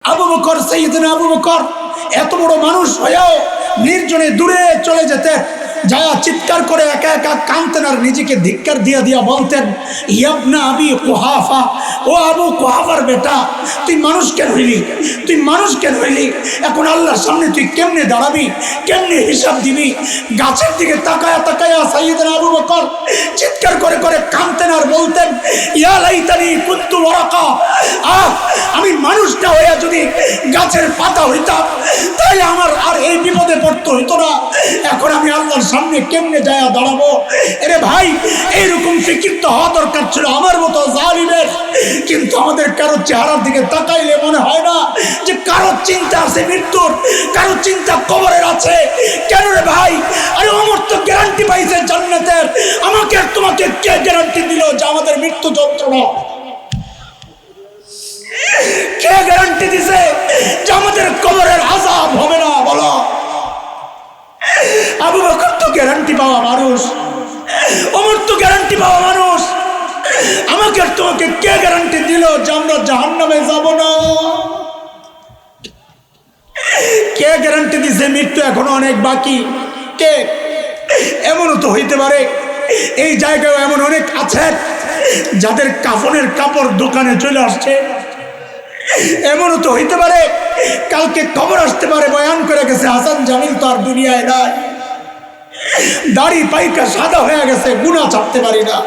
আবু বকর, সাইয়েদনা আবু বকর এত বড় মানুষ হয়েও নির্জনে দূরে চলে যেতেন, যা চিৎকার করে একা একা কাঁদতেন আর নিজেকে ধিক্কার দিয়া দিয়া বলতেন, ইয়াবনা আবি কুহাফা, ও আবু কুহাফার বেটা, তুই মানুষ কেন হইলি? তুই মানুষ কেন হইলি? এখন আল্লাহর সামনে তুই কেমনে দাঁড়াবি? কেমনে হিসাব দিবি? গাছের দিকে তাকায়া তাকায়া সাইয়েদনা আবু বকর চিৎকার করে করে কাঁদতেন আর বলতেন, ইয়া লাইতানি কুনতু ওয়ারাকা, আমি মানুষটা হইয়া যদি গাছের পাতা হইতাম তাহলে আমার আর এই বিপদে পড়তে হইতো না। এখন আমি আল্লাহর সামনে কেমনে যায় দাঁড়াবো? এরে ভাই, এইরকম ফিকির তো হওয়া দরকার ছিল আমার মতো জালিমের। কিন্তু আমাদের কারো চেহারার দিকে তাকাইলে মনে হয় না যে কারো চিন্তা আছে মৃত্যুর, কারো চিন্তা কবরের আছে। কেন রে ভাই? আরে ওমর তো গ্যারান্টি পাইছে জান্নাতের, আমাকে আর তোমাকে কে গ্যারান্টি দিল যে আমাদের মৃত্যু যন্ত্রণা? কে গ্যারান্টি দিছে যে আমাদের কবরের আযাব হবে না? বলো। আবু বকর তো গ্যারান্টি পাওয়া মানুষ, ওমর তো গ্যারান্টি পাওয়া মানুষ, আমাকে আর তোমাকে কে গ্যারান্টি দিল যে আমরা জাহান্নামে যাব না? কে গ্যারান্টি দিছে মৃত্যু এখনো অনেক বাকি? কে? এমনও তো হইতে পারে এই জায়গায় এমন অনেক আছে যাদের কাফনের কাপড় দোকানে চলে আসছে। এমনও তো হইতে পারে কালকে খবর আসতে পারে বয়ান করে গেছে হাসান জামিল তো আর দুনিয়ায় নাই, দাড়ি পাইকা সাদা হয়ে গেছে, গুনাহ ছাড়তে পারি না।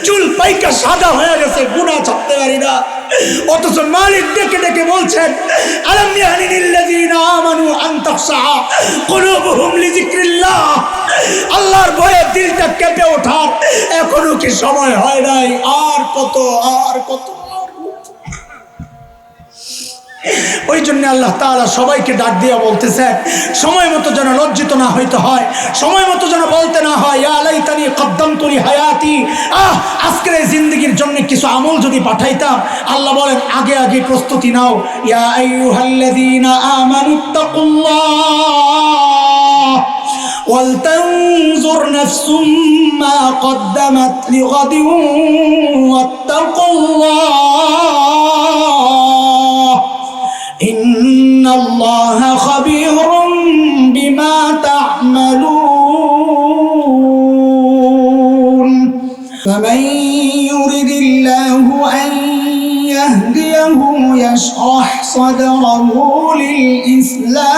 চুল পাইকা সাদা হয়ে গেছে, গুনাহ ছাড়তে পারি না। অথচ মালিক ডেকে ডেকে বলছেন, আলাম ইয়ানিল্লাযীনা আমানু আন তাখশা কুলুবুহুম লিযিকরিল্লাহ, আল্লাহর ভয়ে দিলটা কেঁপে ওঠার এখনো কি সময় হয় নাই? আর কত, আর কত। ওই জন্য আল্লাহ তাআলা সবাইকে ডাক দিয়া বলতেছে, সময় মতো যেন লজ্জিত না হইতে হয়, সময় মতো যেন বলতে না হয় ইয়া লাইতানি কদ্দামতু লি হায়াতি, আজকের এই জিন্দেগির জন্য কিছু আমল যদি পাঠাইতাম। আল্লাহ বলেন আগে আগে প্রস্তুতি নাও। ইয়া আইয়ুহাল্লাযীনা আমানুত্তাকুল্লাহ ওয়ালতানজুর নাফসুম মা কদ্দামাত লিগাদিন ওয়াত্তাকুল্লাহ ইন্নাল্লাহা খাবীরুম বিমা তা'মালুন ফামান ইউরিদিল্লাহু আন ইয়াহদিয়াহু ইয়াশরাহ সাদরাহু লিল ইসলাম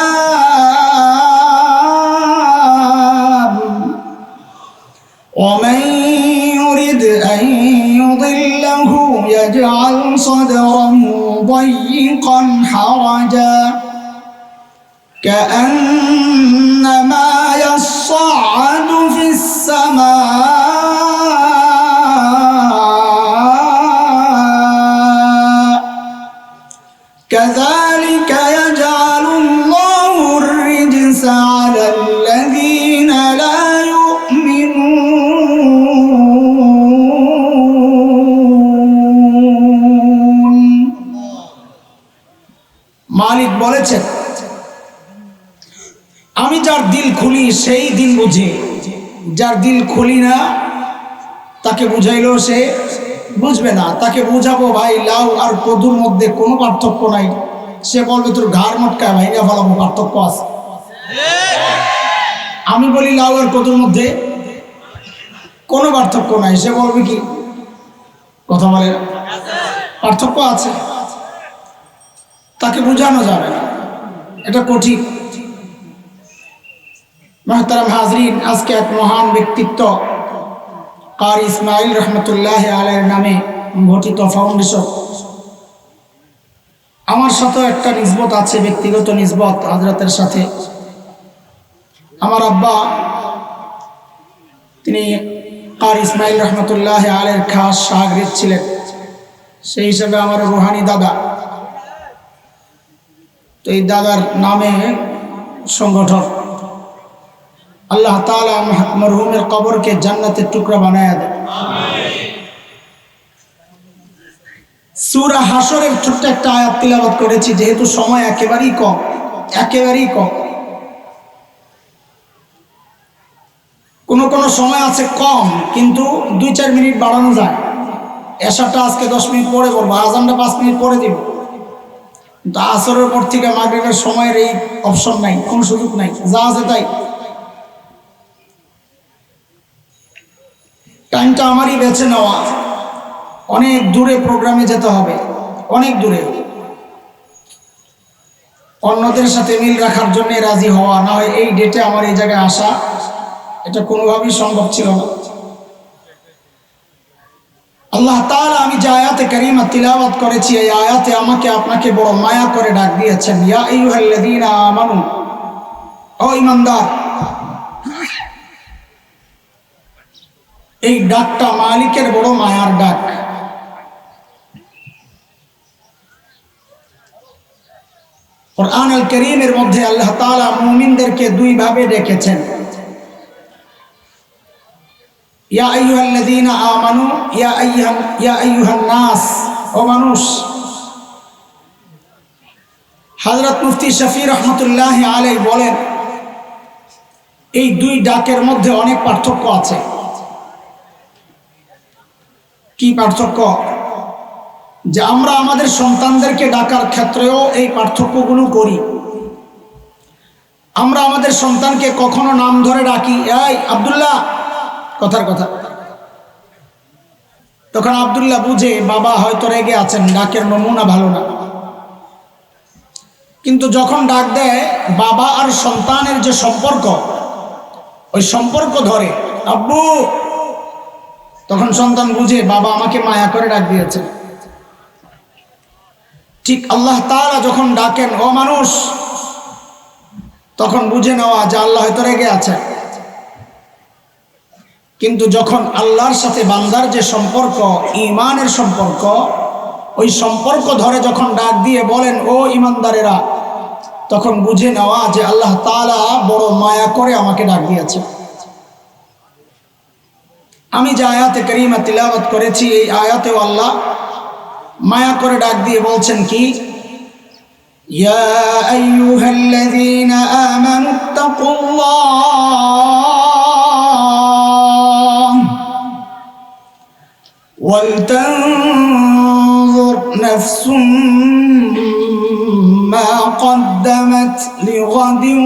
ওয়া মান ইউরিদ আন ইউদিল্লাহু ইয়াজআল সাদরাহু ضيقا حرجا كأنما يصعد في السماء كذلك يجعل الله الرجس على الذين لا মালিক বলেছেন, আমি যার দিল খুলি সেই দিন বুঝি, যার দিল খুলি না তাকে বুঝাইলেও সে বুঝবে না। তাকে বুঝাবো ভাই লাউ আর কদুর মধ্যে কোনো পার্থক্য নাই, সে বলবে তোর ঘাড় মটকায় ভাইয়া ফেলাবো, পার্থক্য আছে। আমি বলি লাউ আর কদুর মধ্যে কোনো পার্থক্য নাই, সে বলবে কি? কথা বলে পার্থক্য আছে, তাকে বোঝানো যাবে না, এটা কঠিন। মুহতারাম হাজরিন, আজকে এক মহান ব্যক্তিত্ব কারি ইসমাইল রহমতুল্লাহ আলাইহির নামে গঠিত ফাউন্ডেশন, আমার সাথে একটা নিসবত আছে, ব্যক্তিগত নিসবত হযরতের সাথে। আমার আব্বা তিনি কারি ইসমাইল রহমতুল্লাহ আলাইহির খাস শাগরিদ ছিলেন, সেই হিসাবে আমার রুহানি দাদা। তো এই দাদার নামে সংগঠন, আল্লাহ তাআলা মরহুমের কবরকে জান্নাতের টুকরা বানায়া দেয়। সূরা হাশরের ছোট্ট একটা আয়াত তিলাওয়াত করেছি, যেহেতু সময় একেবারেই কম, একেবারেই কম। কোনো সময় আছে কম, কিন্তু 2-4 মিনিট বাড়ানো যায়। এশাটা আজকে 10 মিনিট পরে পড়বো, আজানটা 5 মিনিট পরে দিব। কিন্তু আসরের পর থেকে মাগরিবের সময়ের এই অপশন নাই, কোনো সুযোগ নাই, যা আছে তাই। টাইমটা আমারই বেছে নেওয়া। অনেক দূরে প্রোগ্রামে যেতে হবে, অনেক দূরে, অন্যদের সাথে মিল রাখার জন্য রাজি হওয়া, না হয় এই ডেটে আমার এই জায়গায় আসা এটা কোনোভাবেই সম্ভব ছিল না। আল্লাহ তাআলা আমি যে আয়াতে কারিমা তিলাওয়াত করেছি, এই আয়াতে আমাকে আপনাকে বড় মায়া করে ডাক দিয়েছেন, ইয়া আইয়ুহাল্লাযীনা আমানু, ও ঈমানদার। এই ডাকটা মালিকের বড় মায়ার ডাক। কুরআনুল কারীমের মধ্যে আল্লাহ তাআলা মুমিনদেরকে দুই ভাবে ডেকেছেন, ইয়া আইয়ুহাল্লাযীনা আমানু, ইয়া আইয়ুহান নাস, ও মানুষ। হযরত মুফতি শফি রহমাতুল্লাহি আলাইহি বলেন, এই দুই ডাকের মধ্যে অনেক পার্থক্য আছে। কি পার্থক্য? যে আমরা আমাদের সন্তানদেরকে ডাকার ক্ষেত্রেও এই পার্থক্যগুলো করি। আমরা আমাদের সন্তানকে কখনো নাম ধরে ডাকি, এই আব্দুল্লাহ, কথার কথা, তখন আব্দুল্লাহ বুঝে বাবা হয়তো রেগে আছেন, ডাকের নমুনা ভালো না। কিন্তু যখন ডাক দেয় বাবা আর সন্তানের যে সম্পর্ক, ওই সম্পর্ক ধরে আব্বু, তখন সন্তান বুঝে বাবা আমাকে মায়া করে ডাক দিয়েছে। ঠিক আল্লাহ তাআলা যখন ডাকেন ও মানুষ, তখন বুঝে নেওয়া যে আল্লাহ হয়তো রেগে আছে। কিন্তু যখন আল্লাহর সাথে বান্দার যে সম্পর্ক, ঈমানের সম্পর্ক, ওই সম্পর্ক ধরে যখন ডাক দিয়ে বলেন ও ঈমানদারেরা, তখন বুঝে নেওয়া যে আল্লাহ তাআলা বড় মায়া করে আমাকে ডাক দিয়েছে। আমি যে আয়াতে কারিমা তিলাওয়াত করেছি, এই আয়াতেও আল্লাহ মায়া করে ডাক দিয়ে বলছেন কি, ইয়া আইয়ুহাল্লাযীনা আমানুত্তাকুল্লাহ ওয়ালতানজুর নাফসুম মা কদ্দামাত লিগাদিন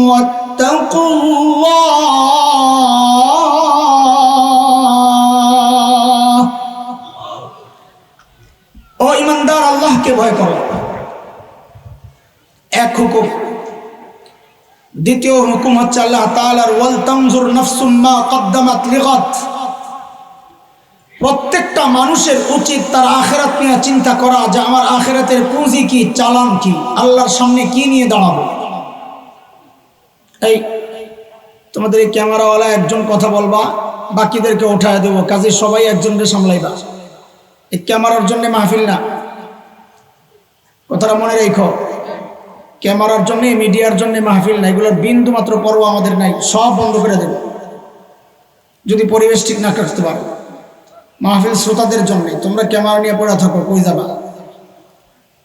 ওয়াত্তাকুল্লাহ। ও ঈমানদার, আল্লাহকে ভয় করো, এক হুকুম। দ্বিতীয় হুকুম হচ্ছে আল্লাহ তাআলার ওয়াল তানজুর নাফসুম মা কদ্দামাত লিগাদ। প্রত্যেকটা মানুষের উচিত তার আখিরাত নিয়ে চিন্তা করা, যে আমার আখিরাতের পুঁজি কি, চালান কি, আল্লাহর সামনে কি নিয়ে দাঁড়াবো। এই তোমাদের এই ক্যামেরাওয়ালা একজন কথা বলবা, বাকিদেরকে উঠায় দেবো, কাজে সবাই একজনকে সামলাইবা। এই ক্যামেরার জন্য মাহফিল না, কথাটা মনে রেখো। ক্যামেরার জন্য, মিডিয়ার জন্য মাহফিল না, এগুলোর বিন্দু মাত্র পরোয়া আমাদের নাই, সব বন্ধ করে দেব যদি পরিবেশ ঠিক না করতে পারো। মাহফিল শ্রোতাদের জন্য, তোমরা ক্যামেরা নিয়ে পড়ে থাকো, কই যাবা।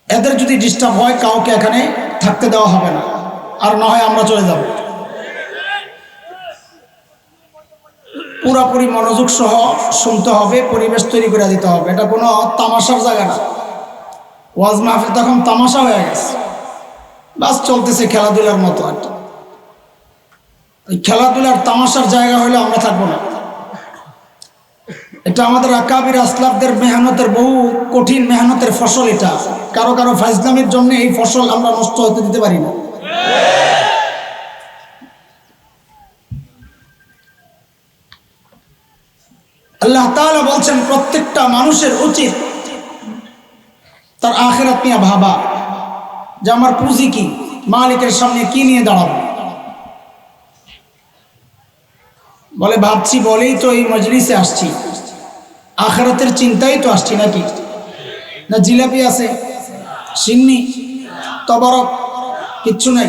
এদের যদি ডিস্টার্ব হয়, কাউকে এখানে থাকতে দেওয়া হবে না, আর না হয় আমরা চলে যাব। পুরাপুরি মনোযোগ সহ শুনতে হবে, পরিবেশ তৈরি করে দিতে হবে। এটা কোনো তামাশার জায়গা না। ওয়াজ মাহফিল তখন তামাশা হয়ে গেছে, বাস চলতেছে খেলাধুলার মতো। আর এই খেলাধুলার তামাশার জায়গা হলে আমরা থাকবো না। এটা আমাদের আকাবির আসলাফদের মেহনতের, বহু কঠিন মেহনতের ফসল। এটা কারো কারো ফাইজলামের জন্য এই ফসল আমরা নষ্ট হতে দিতে পারি না। আল্লাহ তাআলা বলছেন প্রত্যেকটা মানুষের উচিত তার আখিরাত নিয়ে ভাবা, যে আমার পুঁজি কি, মালিকের সামনে কি নিয়ে দাঁড়াবো। বলে ভাবছি বলেই তো এই মজলিসে আসছি, আখিরাতের চিন্তাই তো আসছি, নাকি না? জিলাপি আছে, সিন্নি, তবরক কিচ্ছু নাই,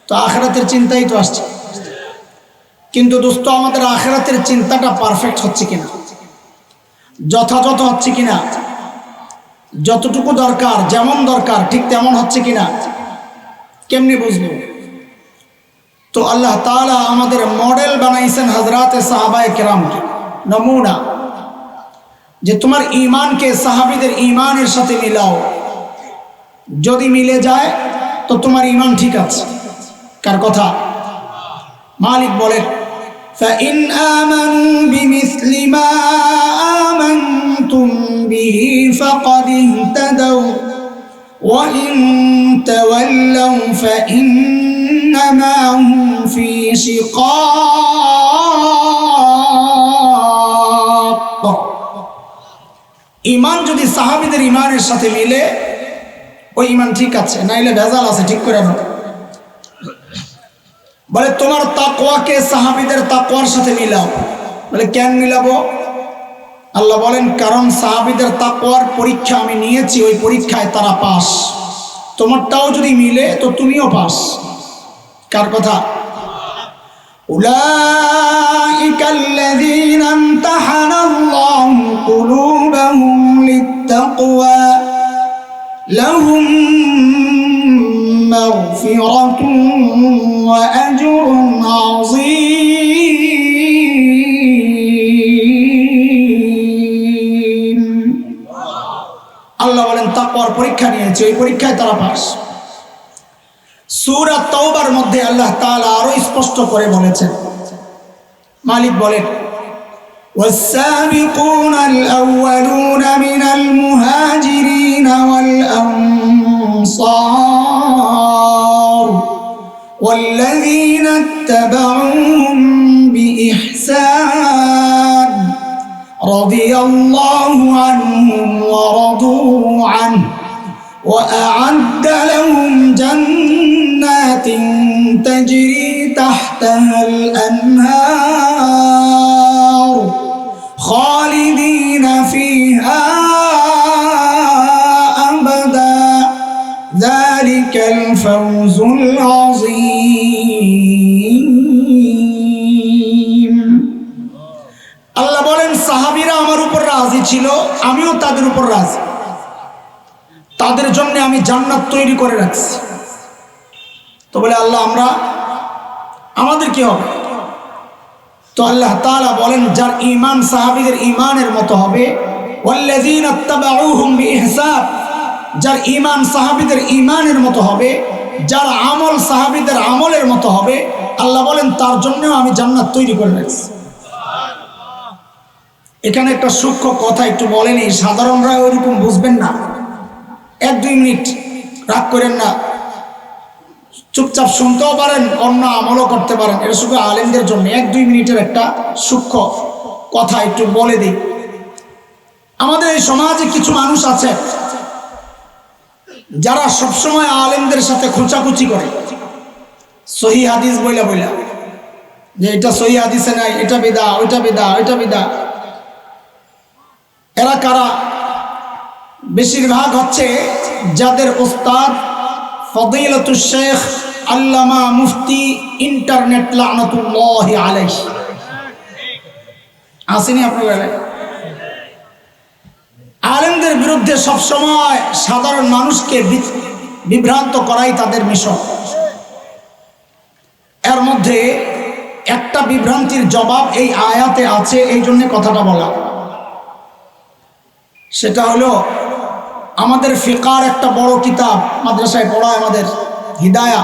তো আখিরাতের চিন্তাই তো আসছে। কিন্তু দোস্ত, আমাদের আখিরাতের চিন্তাটা পারফেক্ট হচ্ছে কিনা, যথাযথ হচ্ছে কিনা, যতটুকু দরকার, যেমন দরকার ঠিক তেমন হচ্ছে কিনা, কেমনি বুঝবো? তো আল্লাহ তাআলা আমাদের মডেল বানাইছেন হযরতে সাহাবায়ে কেরামকে, নমুনা। যে তোমার ঈমানকে সাহাবীদের ঈমানের সাথে মিলাও, যদি মিলে যায় তো তোমার ঈমান ঠিক আছে। কার কথা? মালিক বলেন فَإِنْ آمَنُوا بِمِثْلِ مَا آمَنْتُمْ بِهِ فَقَدِ اهْتَدَوْا وَإِنْ تَوَلَّوْا فَإِنَّمَا هُمْ فِي شِقَاقٍ। ঈমান যদি সাহাবীদের ঈমানের সাথে মিলে ওই ঈমান ঠিক আছে, নাইলে ভেজাল আছে, ঠিক করে নাও। বলে তোমার তাকওয়াকে সাহাবীদের তাকওয়ার সাথে মিলাও। বলে কেন মিলাবো? আল্লাহ বলেন কারণ সাহাবীদের তাকওয়ার পরীক্ষা আমি নিয়েছি, ওই পরীক্ষায় তারা পাস। তোমারটাও যদি মিলে তো তুমিও পাস। কার কথা? উলাইকাল্লাযীনা ইমতাহানাল্লাহু কুলুবাহুম লিত্তাকওয়া লাহুম মাগফিরাতুন ওয়া আজরুন আযীম। আল্লাহ বলেন তাকওয়ার পরীক্ষা নিয়েছে, ওই পরীক্ষায় তারা পাস। সূরা তাওবার মধ্যে আল্লাহ তাআলা আরো স্পষ্ট করে বলেছেন, মালিক বলেন والسابقون الأولون من المهاجرين والأنصار والذين اتبعوهم بإحسان رضي الله عنهم ورضوا عنه وأعد لهم جنات تجري تحتها الأنهار خالدين فيها أبدا ذلك الفوز العظيم। আল্লাহ বলেন সাহাবীরা আমার উপর রাজি ছিল, আমিও তাদের উপর রাজি। তাদের জন্য আমি জান্নাত তৈরি করে রাখছি। তো বলে আল্লাহ আমাদের কি হবে? তো আল্লাহ তাআলা বলেন যার ঈমান সাহাবীদের ঈমানের মতো হবে, ওয়াল্লাযীনা ইত্তাবাউহুম বিইহসান, যার ঈমান সাহাবীদের ঈমানের মতো হবে, যার আমল সাহাবীদের আমলের মতো হবে, আল্লাহ বলেন তার জন্যও আমি জান্নাত তৈরি করে রাখছি। এখানে একটা সূক্ষ্ম কথা একটু বলেনি, সাধারণরা ওইরকম বুঝবেন না। 1-2 মিনিট রাগ করেন না, চুপচাপ শুনতেও পারেন, অন্য আমলও করতে পারেন। এটা শুধু আলেমদের জন্য। 1-2 মিনিটের একটা সূক্ষ্ম কথা একটু বলে দিই। আমাদের এই সমাজে কিছু মানুষ আছে যারা সবসময় আলেমদের সাথে খোঁচাখুচি করে, সহিহ হাদিস বইলা যে এটা সহিহ হাদিসে নাই, এটা বিদআ, ওইটা বিদআ, ওইটা বিদআ। এরা কারা? বেশিরভাগ হচ্ছে যাদের ওস্তাদ ফদিলাতুশ শেখ আল্লামা মুফতি ইন্টারনেট লানাতুল্লাহি আলাইহি আসেনি আপনার বেলায়। আলেমদের বিরুদ্ধে সবসময় সাধারণ মানুষকে বিভ্রান্ত করাই তাদের মিশন। এর মধ্যে একটা বিভ্রান্তির জবাব এই আয়াতে আছে, এই জন্য কথাটা বলা। সেটা হলো আমাদের ফিকার একটা বড় কিতাব মাদ্রাসায় পড়ায় আমাদের, হিদায়া।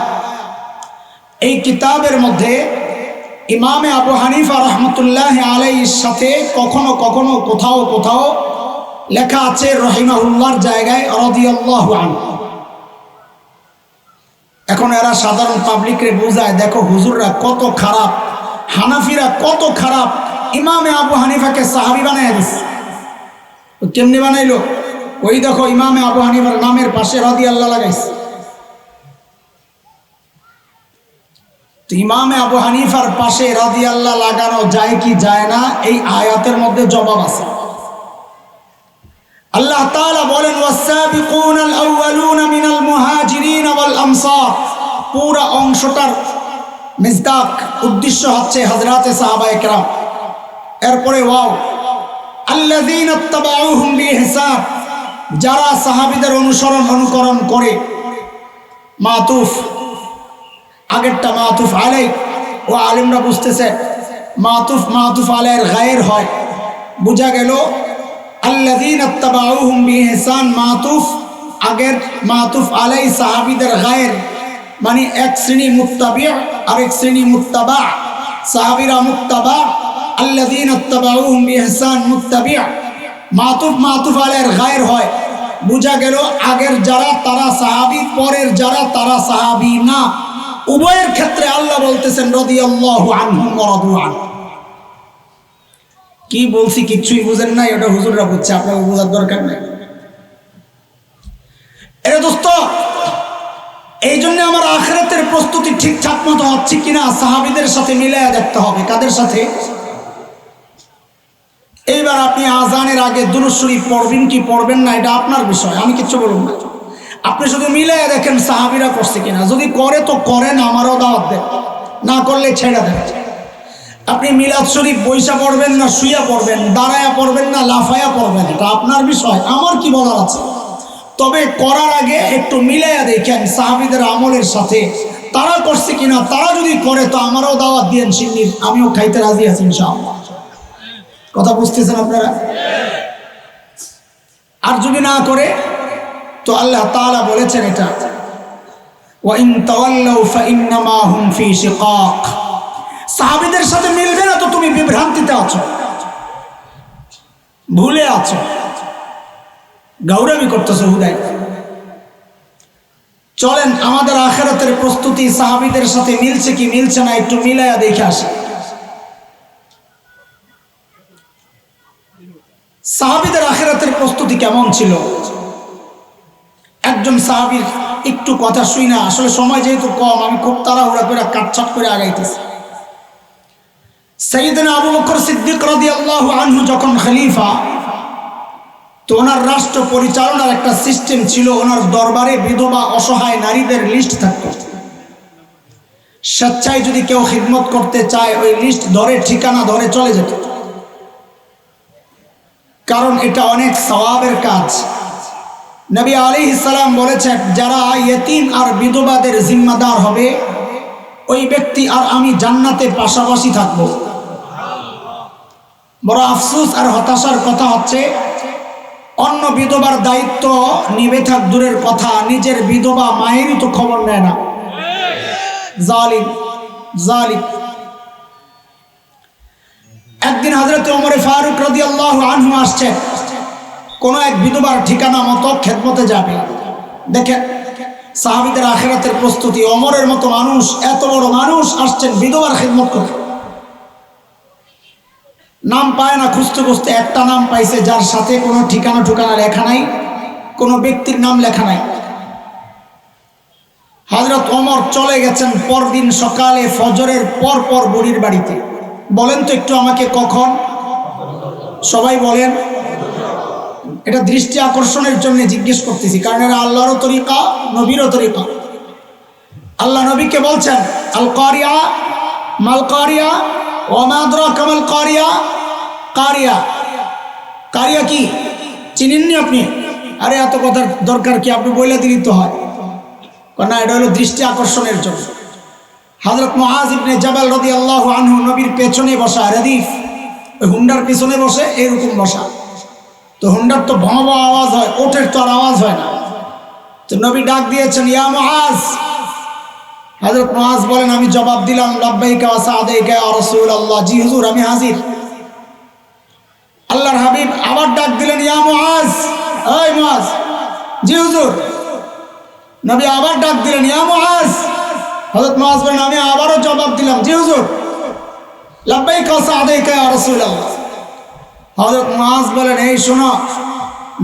এই কিতাবের মধ্যে ইমামে আবু হানিফা রহমতুল্লাহ আলাইহির সাথে কখনো কখনো কোথাও কোথাও লেখা আছে রহিমাহুল্লাহর জায়গায় রাদিয়াল্লাহু আনহু। এখন এরা সাধারণ পাবলিকরে বোঝায়, দেখো হুজুররা কত খারাপ, হানাফিরা কত খারাপ, ইমামে আবু হানিফাকে সাহাবী বানায় দিচ্ছে। কেমনি বানাইলো? ওই দেখো ইমামে আবু হানিফার নামের পাশে রাদিয়াল্লাহু লাগাইছে। তো ইমামে আবু হানিফার পাশে রাদিয়াল্লাহু লাগানো যায় কি যায় না, এই আয়াতের মধ্যে জবাব আছে। আল্লাহ তাআলা বলেন ওয়াস-সাবিকুনাল আউয়ালুনা মিনাল মুহাজিরিন ওয়াল আনসার। পুরো অংশটার মিজদাক উদ্দেশ্য হচ্ছে হযরতে সাহাবায়ে কেরাম। এরপরে ওয়াও আল্লাযীনা ইত্তাবাউহুম বিইহসান, যারা সাহাবীদের অনুকরণ করে। মাতুফ, আগেরটা মাতুফ আলাই। ও আলেমরা বুঝতেছে মাতুফ আলাইয়ের গায়ের হয়। বোঝা গেল আল্লাযীনা ইত্তাবাউহুম বিইহসান মাতুফ, আগের মাতুফ আলাই সাহাবীদের গায়ের, মানে এক শ্রেণী মুত্তাবি' আর এক শ্রেণী মুত্তাবা'। সাহাবীরা মুত্তাবা', আল্লাযীনা ইত্তাবাউহুম বিইহসান মুত্তাবি'। মাতুফ আলাইহির গায়ের হয়, বুঝা গেল আগের যারা তারা সাহাবী, পরের যারা তারা সাহাবী না। উভয়ের ক্ষেত্রে আল্লাহ বলতেছেন রাদিয়াল্লাহু আনহুম ওয়া রাদু আনহু। কি বলছি কিছুই বুঝেন নাই, ওটা হুজুররা বুঝছে, আপনাকে বোঝার দরকার নাই। এরে দোস্ত, এই জন্য আমার আখিরাতের প্রস্তুতি ঠিকঠাক মতো হচ্ছে কিনা সাহাবীদের সাথে মিলাইয়া দেখতে হবে। কাদের সাথে? এইবার আপনি আজানের আগে দুরূদ শরীফ পড়বেন কি পড়বেন না এটা আপনার বিষয়, আমি কিচ্ছু বলব না। আপনি শুধু মিলাইয়া দেখেন সাহাবীরা করছে কিনা। যদি করে তো করেন, আমারও দাওয়াত দেন, না করলে ছেড়ে দেন। আপনি মিলাদ শরীফ বইসা পড়বেন না শুইয়া পড়বেন, দাঁড়ায়া পড়বেন না লাফায়া পড়বেন, এটা আপনার বিষয়, আমার কি বলার আছে। তবে করার আগে একটু মিলাইয়া দেখেন সাহাবীদের আমলের সাথে তারা করছে কিনা। তারা যদি করে তো আমারও দাওয়াত দিয়েন সিন্নির, আমিও খাইতে রাজি আছি ইনশাআল্লাহ। কথা বুঝতেছেন আপনারা? আর যদি না করে তো আল্লাহ তাআলা বলেছেন এটা, ওয়া ইন তাওয়াল্লাউ ফাইন্নামা হুম ফি শিকাক। সাহাবীদের সাথে মিলবে না তো তুমি বিভ্রান্তিতে আছো, ভুলে আছো, গৌরবী করতেছো হুদাই। চলেন আমাদের আখিরাতের প্রস্তুতি সাহাবীদের সাথে মিলছে কি মিলছে না একটু মিলায়া দেখে আসি। সাহাবীদের আখিরাতের প্রস্তুতি কেমন ছিল? একজন সাহাবীর একটু কথা শুই না, আসলে সময় যেহেতু কম আমি খুব তাড়াহুড়া করে কাটছাট করে আগাইতেছি। সাইয়েদনা আবু বকর সিদ্দিক রাদিয়াল্লাহু আনহু যখন খলিফা, তো ওনার রাষ্ট্র পরিচালনার একটা সিস্টেম ছিল। ওনার দরবারে বিধবা অসহায় নারীদের লিস্ট থাকত। স্বেচ্ছায় যদি কেউ খিদমত করতে চায় ওই লিস্ট ধরে ঠিকানা ধরে চলে যেত, কারণ এটা অনেক সওয়াবের কাজ। নবী আলাইহিস সালাম বলেছেন, যারা ইয়েতিম আর বিধবাদের জিম্মাদার হবে ওই ব্যক্তি আর আমি জান্নাতে পাশাপাশি থাকব। বড় আফসোস আর হতাশার কথা হচ্ছে, অন্য বিধবার দায়িত্ব নিবে থাক দূরের কথা, নিজের বিধবা মায়েরই তো খবর নেয় না। জালিম জালিম। একদিন হযরত ওমর ফারুক রাদিয়াল্লাহু আনহু আসছেন, কোন এক বিধবার ঠিকানা মতো খেদমতে যাবে। দেখেন সাহাবীদের আখিরাতের প্রস্তুতি। ওমরের মতো মানুষ, এত বড় মানুষ আসছেন বিধবার খেদমত করতে। নাম পায় না, খুঁজতে খুঁজতে একটা নাম পাইছে যার সাথে কোনো ঠিকানা ঠিকানা লেখা নাই, কোনো ব্যক্তির নাম লেখা নাই। হযরত ওমর চলে গেছেন পরদিন সকালে ফজরের পর পর বুড়ির বাড়িতে। বলেন তো একটু আমাকে কখন? সবাই বলেন। এটা দৃষ্টি আকর্ষণের জন্য জিজ্ঞেস করতেছি, কারণ এটা আল্লাহরও তরিকা, নবীরও তরিকা। আল্লাহ নবীকে বলছেন, আল কারিয়া মাল কারিয়া ওয়া মা আদরাকা মাল কারিয়া। কারিয়া, কারিয়া কি চিনেননি আপনি? আরে এত কথার দরকার কি, আপনি বইলা দিলেই তো হয়। না, এটা হলো দৃষ্টি আকর্ষণের জন্য। হযরত মুআজ ইবনে জাবাল রাদিয়াল্লাহু আনহু নবীর পেছনে বসা, রদিফ ওই হুন্ডার পেছনে বসে এরকম বসা। তো হুন্ডার তো ভঁ ভঁ আওয়াজ হয়, ওঠের তো আর আওয়াজ হয় না। তো নবী ডাক দিয়েছেন, ইয়া মুআজ। হযরত মুআজ বলেন, আমি জবাব দিলাম, লাব্বাইকা ওয়া সাআদাইকা ইয়া রাসূলুল্লাহ, জি হুজুর আমি হাজির। আল্লাহর হাবিব আবার ডাক দিলেন, ইয়া মুআজ, এই মুআজ। জি হুজুর। নবী আবার ডাক দিলেন, ইয়া মুআজ। হযরত মুআজ বলেন, আমি আবারও জবাব দিলাম, জি হুজুর। লাব্বাইকা ওয়া সাআদাইকা ইয়া রাসূলুল্লাহ। হযরত মুআজ বলেন, এই শোনো,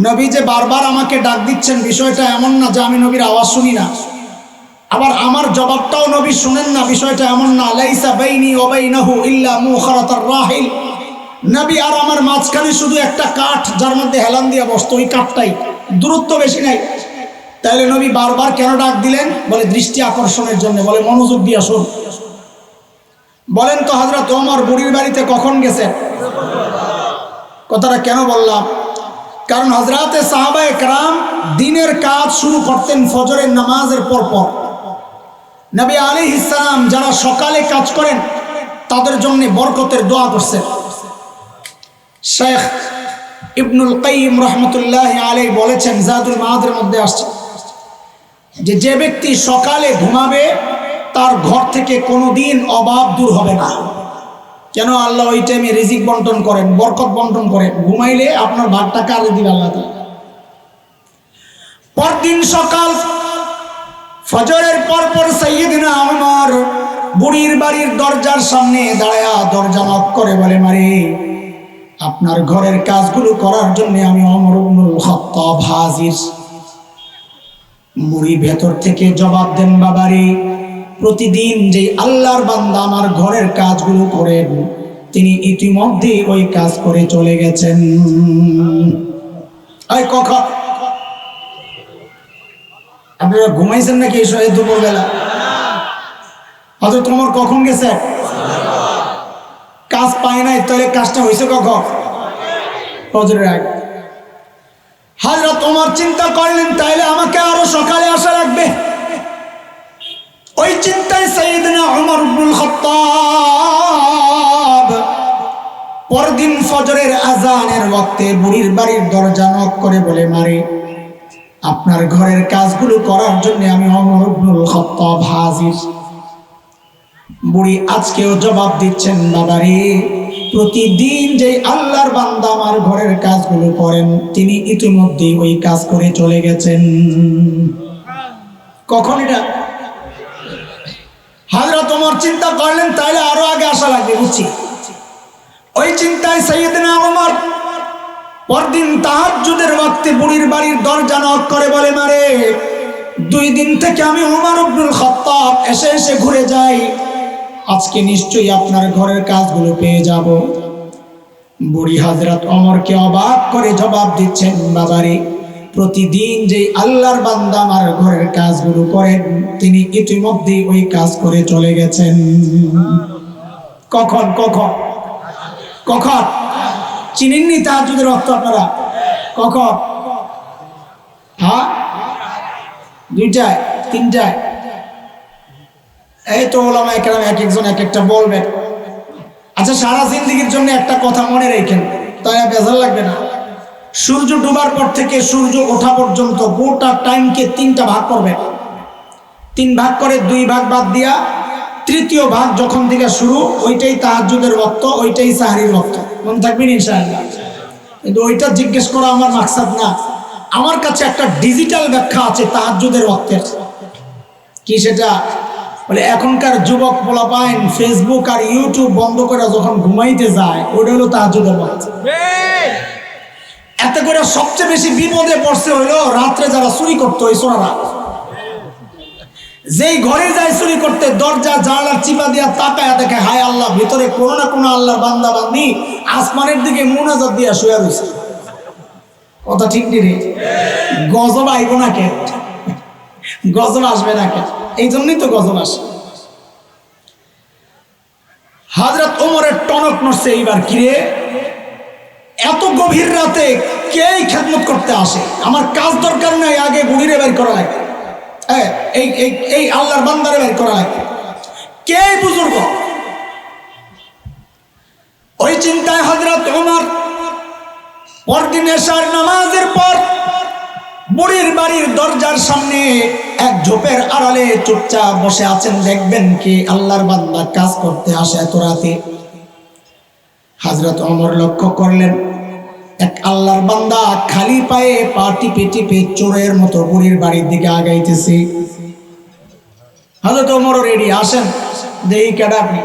নবী যে বারবার আমাকে ডাক দিচ্ছেন বিষয়টা এমন না যে আমি নবীর আওয়াজ শুনি না, আবার আমার জবাবটাও নবী শুনেন না, বিষয়টা এমন না। লাইসা বাইনি ওয়া বাইনাহু ইল্লা মুখারাতার রাহিল। নবী আর আমার মাঝখানে শুধু একটা কাঠ, যার মধ্যে হেলান দিয়ে বসতো, ওই কাঠটাই, দূরত্ব বেশি নাই। তাহলে নবী বারবার কেন ডাক দিলেন? বলে দৃষ্টি আকর্ষণের জন্য, বলে মনোযোগ দিয়ে শোন। বলেন তো হযরত ওমর বুড়ির বাড়িতে কখন গেছেন? কথাটা কেন বললাম? কারণ হযরতে সাহাবায়ে কেরাম দিনের কাজ শুরু করতেন ফজরের নামাজের পরপর। নবী আলাইহিস সালাম যারা সকালে কাজ করেন তাদের জন্য বরকতের দোয়া করছেন। শেখ ইবনুল কাইয়িম রাহমাতুল্লাহি আলাইহি বলেছেন, জাদুল মাআদের মধ্যে আসছে যে ব্যক্তি সকালে ঘুমাবে তার ঘর থেকে কোনোদিন অভাব দূর হবে না। কেন? আল্লাহ ওই টাইমে রিজিক বন্টন করেন, বরকত বন্টন করেন। ঘুমাইলে আপনার ভাগটা কারে দিবে আল্লাহ তাআলা। পরদিন সকাল ফজরের পর সাইয়্যিদনা ওমর বুড়ির বাড়ির দরজার সামনে দাঁড়ায়া দরজা নক করে বলে, মারে আপনার ঘরের কাজগুলো করার জন্য আমি ওমর ইবনুল খাত্তাব হাজির। বুড়ি ভেতর থেকে জবাব দেন, বাবারে প্রতিদিন যে আল্লাহর বান্দা আমার ঘরের কাজগুলো করেন তিনি ইতিমধ্যে ওই কাজ করে চলে গেছেন। এই কখন আপনারা ঘুমাইছেন নাকি এই সময় দুপুরবেলা? হযরত ওমর কখন গেছে? কাজ পায় নাই, তাহলে কাজটা হয়েছে কখন? ফজরের আগে। হযরত ওমর চিন্তা করলেন তাইলে আমাকে আরো সকালে আসা লাগবে। ওই চিন্তায় সাইয়্যিদনা ওমর ইবনুল খাত্তাব পরদিন ফজরের আজানের ওয়াক্তে বুড়ির বাড়ির দরজা নক করে বলে, মারে আপনার ঘরের কাজগুলো করার জন্য আমি ওমর ইবনুল খাত্তাব হাজির। বুড়ি আজকেও জবাব দিচ্ছেন, বাবারে প্রতিদিন যে আল্লাহর বান্দা আমার ঘরের কাজগুলো করেন তিনি ইতিমধ্যে ওই কাজ করে চলে গেছেন। কখন এটা? হযরত ওমর চিন্তা করলেন তাইলে আরো আগে আসা লাগবে, বুঝছি। ওই চিন্তায় সাইয়্যিদনা ওমর পরদিন তাহাজ্জুদের ওয়াক্তে বুড়ির বাড়ির দরজা নক করে বলে, মারে 2 দিন থেকে আমি ওমর ইবনুল খাত্তাব এসে এসে ঘুরে যাই, আজকে নিশ্চয়ই আপনার ঘরের কাজগুলো পেয়ে যাব। বুড়ি হযরত ওমরকে অবাক করে জবাব দিচ্ছেন, বাবারে প্রতিদিন যে আল্লাহর বান্দা আমার ঘরের কাজগুলো করেন তিনি ইতিমধ্যে ওই কাজ করে চলে গেছেন। কখন কখন কখন? চিনেননি তাহাজ্জুদের ওয়াক্ত আপনারা? কখন? হ্যাঁ, 2টায় 3টায়? এই তো ওলামায়ে কেরাম এক একজন এক একটা বলবেন। আচ্ছা, সারা জিন্দেগীর জন্য একটা কথা মনে রাখেন, তাই বেজার লাগবে না। সূর্য ডোবার পর থেকে সূর্য ওঠা পর্যন্ত গোটা টাইমকে 3টা ভাগ করবেন। 3 ভাগ করে 2 ভাগ বাদ দিয়া তৃতীয় ভাগ যখন থেকে শুরু ওইটাই তাহাজ্জুদের ওয়াক্ত, ওইটাই সাহরির ওয়াক্ত। মনে থাকবেন ইনশাআল্লাহ। কিন্তু ওইটা জিজ্ঞেস করা আমার মাকসাদ না। আমার কাছে একটা ডিজিটাল ব্যাখ্যা আছে তাহাজ্জুদের ওয়াক্তের। কি সেটা? বলে এখনকার যুবক পোলাপাইন ফেসবুক আর ইউটিউব বন্ধ করে যখন ঘুমাইতে যায় ওইটা হলো তাহাজ্জুদের ওয়াক্ত। এতে করে সবচেয়ে বেশি বিপদে পড়ছে হইলো রাত্রে যারা চুরি করতো, ওই চোরারা যেই ঘরে যায় চুরি করতে দরজা জানালা চিপা দিয়া তাকায়া দেখে, হায় আল্লাহ, ভিতরে কোনো না কোনো আল্লাহর বান্দা বান্দি আসমানের দিকে মুনাজাত দিয়া শুয়ে রয়েছে। কথা ঠিক নি রে? গজব আইব না কে? গজব আসবে না কে? এই জন্যই তো গজব আসে। হযরত ওমরের টনক নড়ছে এইবার, কিরে এত গভীর রাতে কে খেদমত করতে আসে? আমার কাজ দরকার নাই, আগে বুড়িরে বের করা লাগে, এই আল্লাহর বান্দারে বের করা লাগে। কে বুজুর্গ? ওই চিন্তায় হযরত ওমর পরদিন এশার নামাজের পর বুড়ির বাড়ির দরজার সামনে এক ঝোপের আড়ালে চুপচাপ বসে আছেন। দেখবেন কি আল্লাহর বান্দা কাজ করতে আসে এত রাতে। হযরত ওমর লক্ষ্য করলেন এক আল্লাহর বান্দা খালি পায়ে পা টিপে টিপে চোরের মতো বুড়ির বাড়ির দিকে আগাইতেছে। হযরত ওমরও রেডি, আসেন দেই কেডা আপনি।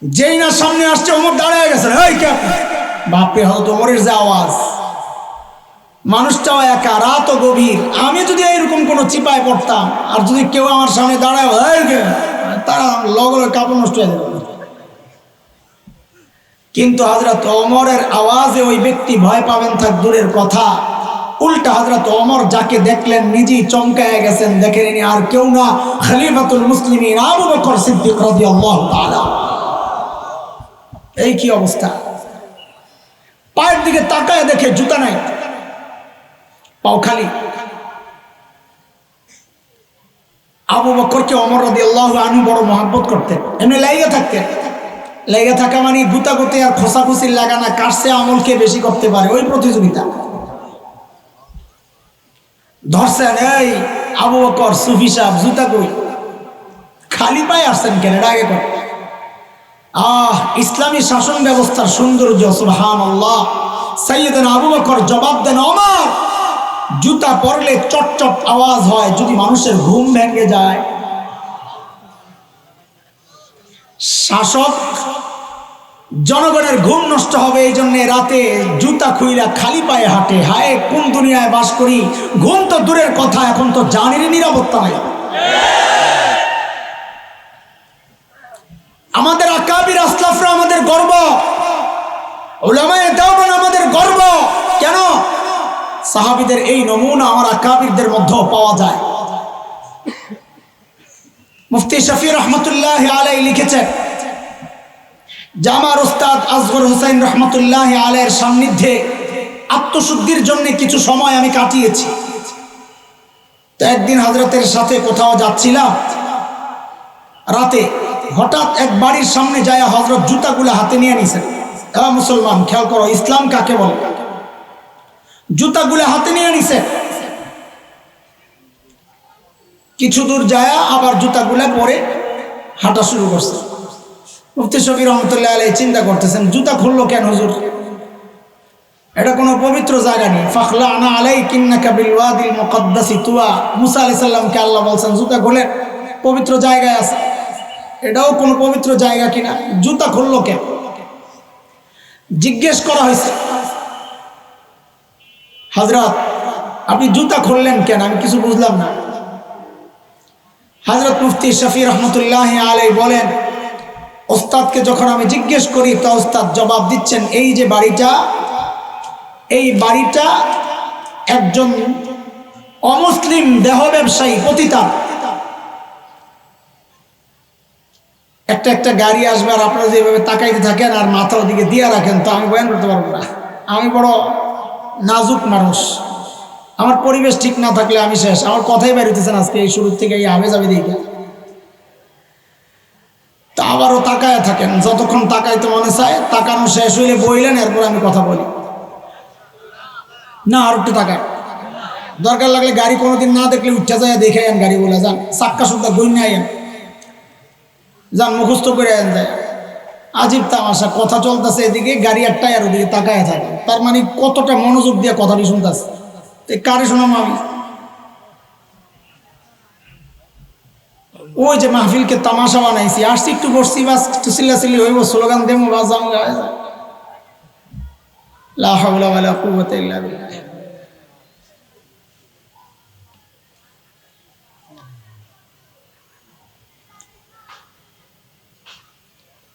যেই না সামনে আসছে ওমর দাঁড়ায় গেছেন, এই কে আপনি? বাপরে, হযরত ওমরের যে আওয়াজ, মানুষটাও একা, রাতও গভীর। আমি যদি এরকম কোনো চিপায় পড়তাম আর যদি কেউ আমার সামনে দাঁড়ায়, তারা লগলে কাপড় নষ্ট হয়ে যাবে। কিন্তু হযরত ওমরের আওয়াজে ওই ব্যক্তি ভয় পাবেন থাক দূরের কথা, উল্টা হযরত ওমর যাকে দেখলেন নিজেই চমকায় গেছেন। দেখেন আর কেউ না, খলিফাতুল মুসলিমিন আবু বকর সিদ্দিক রাদিয়াল্লাহু তাআলা। এই কি অবস্থা! পায়ের দিকে তাকায় দেখে জুতা নাই, পাও খালি। আবু বকরকে ওমর রাদিয়াল্লাহু আনহু বড় মহব্বত করতেন, এমনি লাইগা থাকতেন। লেগে থাকা মানে গুতাগুতি আর খোসাখুসির লাগানা কাটছে আমলকে বেশি করতে পারে, ওই প্রতিযোগিতা। ধরছেন এই আবু বকর সুফি সাহেব জুতা কই, খালি পায়ে আসছেন কেন, এটা আগে কর। ইসলামী শাসন ব্যবস্থার সৌন্দর্য, সুবহানাল্লাহ। সাইয়েদনা আবু বকর জবাব দেন, ওমর জুতা পরলে চটচট আওয়াজ হয়, যদি মানুষের ঘুম ভেঙে যায়। শাসক জনগণের ঘুম নষ্ট হবে, এই জন্য রাতে জুতা খুইলা খালি পায়ে হাঁটে। হায় কোন দুনিয়ায় বাস করি, ঘুম তো দূরের কথা, এখন তো জানের নিরাপত্তা নাই। আমাদের আকাবির আসলাফরা আমাদের গর্ব, উলামায়ে দেওবন্দ আমাদের গর্ব। কেন? সাহাবীদের এই নমুনা আমার আকাবিরদের মধ্যেও পাওয়া যায়। মুফতি শফি রহমতুল্লাহ আলাইহি লিখেছেন, জামার উস্তাদ আসগর হোসেন রহমতুল্লাহ আলাইহির সান্নিধ্যে আত্মশুদ্ধির জন্য কিছু সময় আমি কাটিয়েছি। তো একদিন হযরতের সাথে কোথাও যাচ্ছিলাম, রাতে হঠাৎ এক বাড়ির সামনে যায় হযরত জুতাগুলো হাতে নিয়ে নিছেন। মুসলমান খেয়াল করো, ইসলাম কাকে বলে। জুতাগুলো হাতে নিয়ে নিছেন, কিছু দূর যায় আবার জুতাগুলো পরে হাঁটা শুরু করছে। মুফতি শফি রহমতুল্লাহ আলাইহি চিন্তা করতেছেন, জুতা খুললো কেন হুজুর, এটা কোনো পবিত্র জায়গা নেই। ফাখলানা আলাইকিন্নাকা বিল ওয়াদিল মুকদ্দাসি তুয়া, মুসা আলাইহিস সালামকে আল্লাহ বলছেন জুতা খুলে, পবিত্র জায়গায় আছে। এটাও কোনো পবিত্র জায়গা কিনা, জুতা খুললো কেন? জিজ্ঞেস করা হয়েছে, হযরত আপনি জুতা খুললেন কেন? আমি কিছু বুঝলাম না। হযরত মুফতি শফি রহমতুল্লাহ আলাইহি বলেন, ওস্তাদকে যখন আমি জিজ্ঞেস করি তো ওস্তাদ জবাব দিচ্ছেন, এই যে বাড়িটা, এই বাড়িটা একজন অমুসলিম দেহ ব্যবসায়ী পতিতার। একটা একটা গাড়ি আসবে আর আপনারা যেভাবে তাকাইতে থাকেন আর মাথা ওদিকে দিয়ে রাখেন, তো আমি বয়ান করতে পারবো না। আমি বড় নাজুক মানুষ, আমার পরিবেশ ঠিক না থাকলে আমি শেষ। আমার কথাই বেরোতেছেন আজকে এই শুরু থেকে, এই আবে যাবে দিকে। তা আবারও তাকায় থাকেন, যতক্ষণ তাকাইতে মনে চায়, তাকানো শেষ হইলে বইলেন, এরপর আমি কথা বলি না। আর একটু তাকায়, দরকার লাগলে গাড়ি কোনোদিন না দেখলে উঠে যায় দেখে আন, গাড়িগুলো যান চাক্কা সুদ্ধা গইনা আইন, যান মুখস্থ করে আন যায়। আজীব তামাশা, কথা চলতেছে এদিকে, গাড়ি একটাই আর ওদিকে তাকায় থাকে। তার মানে কতটা মনোযোগ দিয়ে কথাটি শুনতেছে, কারে শোনাম আমি? ওই যে মাহফিলকে তামাশা বানাইছি, আসছি একটু বসছি, বাস একটু চিল্লাচিল্লি হইব, স্লোগান দেবো, বাস যাবো, লা হাওলা ওয়ালা কুওয়াতা ইল্লা বিল্লাহ।